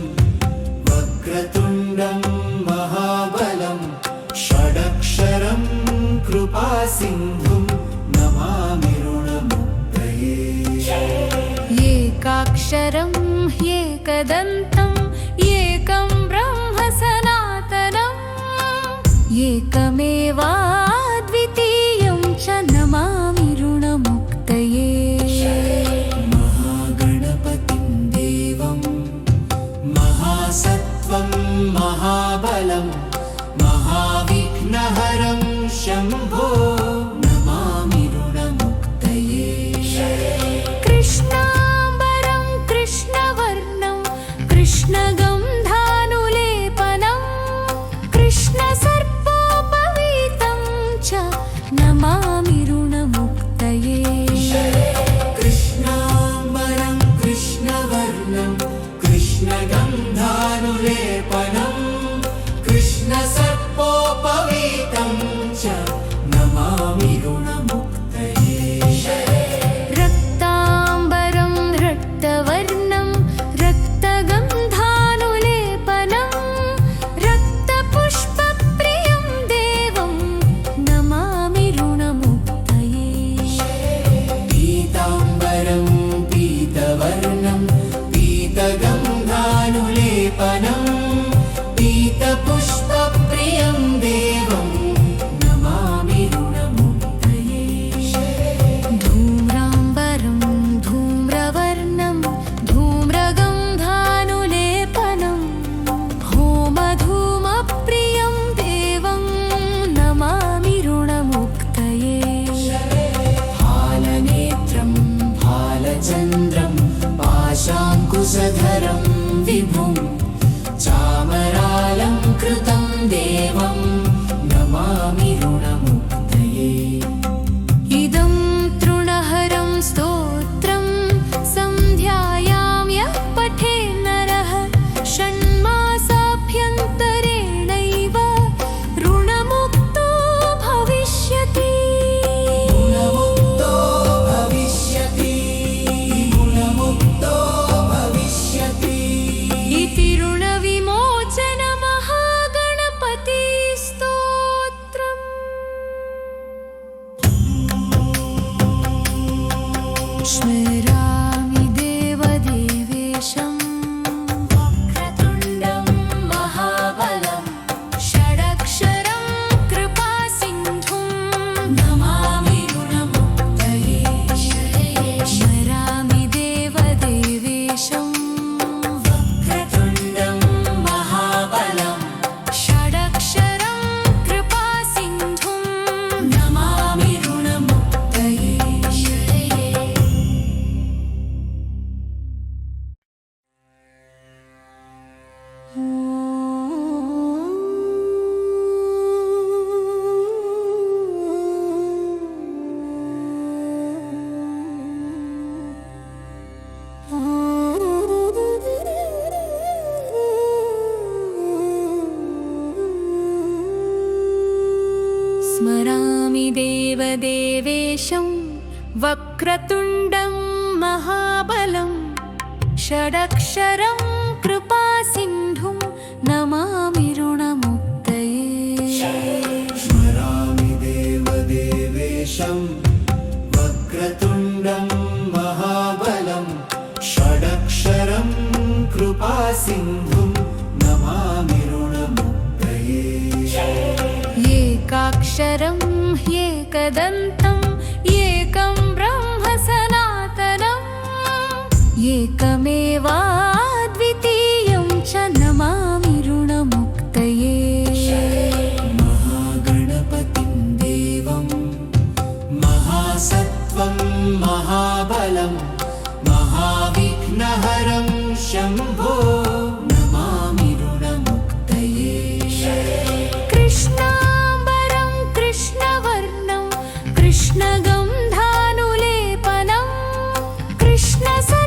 वक्रतुण्डं महाबलं षडक्षरं कृपासिन्धुं नमामि ऋणमुक्तये एकाक्षरम् एकदन्तम् एकं ब्रह्म सनातनम् एकमेवाद्वितीयं च नमामि ऋणमुक्तये महागणपतिं देवं महासत्त्वं महाबलं महाविघ्नहरं शम्भो नमामि ऋणमुक्तये कृष्णाम्बरं कृष्णवर्णं कृष्णगन्धानुलेपनं कृष्णसर्पोपवीतं च नमामि ऋणमुक्तये कृष्णाम्बरं कृष्णवर्णं कृष्णगन्धानुलेपनं कृष्णसर्पोपवीतं च नमामि ऋणमुक्तये रक्ताम्बरं रक्तवर्णं रक्तगन्धानुलेपनं रक्तपुष्पप्रियं देवं लेपनं पीतपुष्पप्रियं देवं नमामि ऋणमुक्तये धूम्राम्बरं धूम्रवर्णं धूम्रगन्धानुलेपनं होमधूमप्रियं देवं नमामि ऋणमुक्तये फालनेत्रं फालचन्द्रं पाशाङ्कुशधरं विभुं चामरालङ्कृतं देवं नमामि ऋणमुक्तये इदं तृणहरं स्तोत्रं सन्ध्यायां यः पठे नरः षण्मासाभ्यन्तरेणैव ऋणमुक्तो भविष्यति गुणमुक्तो भविष्यति गुणमुक्तो भविष्यति इति ऋणविमोचनमहागणपतिस्तोत्रम् स्मरामि देवदेवेशं वक्रतुण्डं महाबलं षडक्षरं कृपासिन्धुं नमामि ऋणमुक्तये स्मरामि देवदेवेशं वक्रतुण्डं महाबलं षडक्षरं कृपासिन्धुं नमामि ऋणमुक्तये स्मरामि देवदेवेशं वक्रतुण्डं महाबलं षडक्षरं कृपासिन्धुं नमामि ऋणमुक्तये स्मरामि देवदेवेशं वक्रतुण्डं महाबलं षडक्षरं कृपासिन्धुं नमामि ऋणमुक्तये एकाक्षरं ह्येकदन्तम् एकं ब्रह्म सनातनम् एकमेवाद्वितीयं च नमामि ऋणमुक्तये महागणपतिं देवं महासत्त्वं महाबलं महाविघ्नहरं शम्भो नमामि ऋणमुक्तये कृष्णाम्बरं कृष्णवर्णं कृष्णगन्धानुलेपनं कृष्णसर्पोपवीतं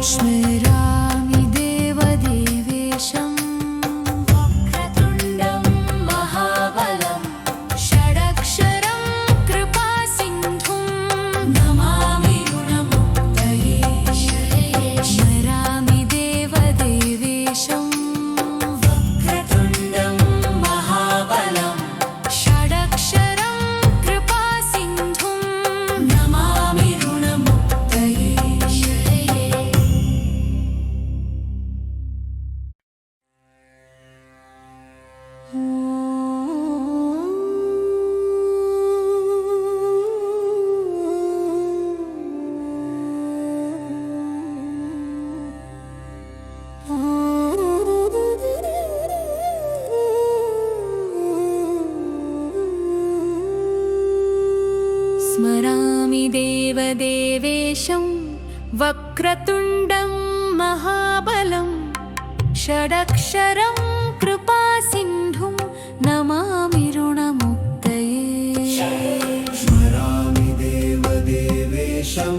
स्मरामि देवदेवेशं वक्रतुण्डं महाबलं षडक्षरं कृपासिन्धुं नमामि गुणमुक्तये स्मरामि देवदेवेशं वक्रतुण्डं महाबलं षडक्षरं कृपासिन्धुं नमामि ऋणमुक्तये स्मरामि देवदेवेशं वक्रतुण्डं महाबलं षडक्षरं कृपासिन्धुं नमामि ऋणमुक्तये स्मरामि देवदेवेशं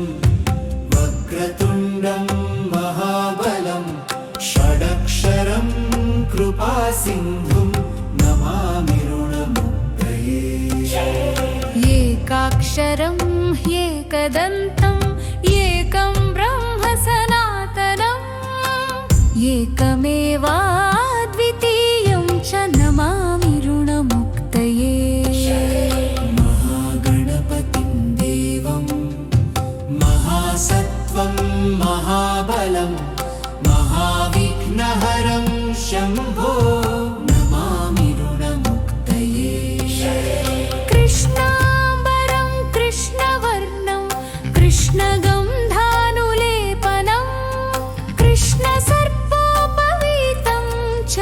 वक्रतुण्डं महाबलं षडक्षरं कृपासिन्धुं नमामि ऋणमुक्तये एकाक्षरं ह्येकदन्तम् एकं ब्रह्म सनातनम् एकमेवाद्वितीयं च नमामि ऋणमुक्तये महागणपतिं देवं महासत्त्वं महाबलं महाविघ्नहरं शम्भो नमामि ऋणमुक्तये कृष्णाम्बरं कृष्णवर्णं कृष्णगन्धानुलेपनं कृष्णसर्पोपवीतं च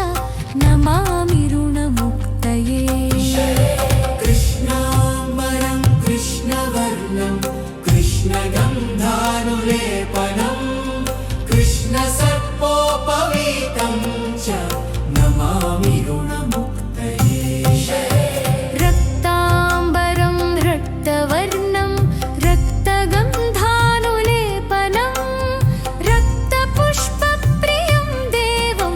नमामि ऋणमुक्तये कृष्णाम्बरं कृष्णवर्णं कृष्णगन्धानुलेपनं कृष्णसर्पोपवीतं च नमामि ऋणमुक्तये रक्ताम्बरं रक्तवर्णं रक्तगन्धानुलेपनं रक्तपुष्पप्रियं देवं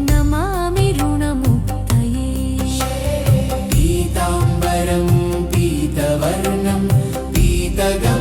नमामि ऋणमुक्तये पीताम्बरं पीतवर्णं पीतगन्धानुलेपनं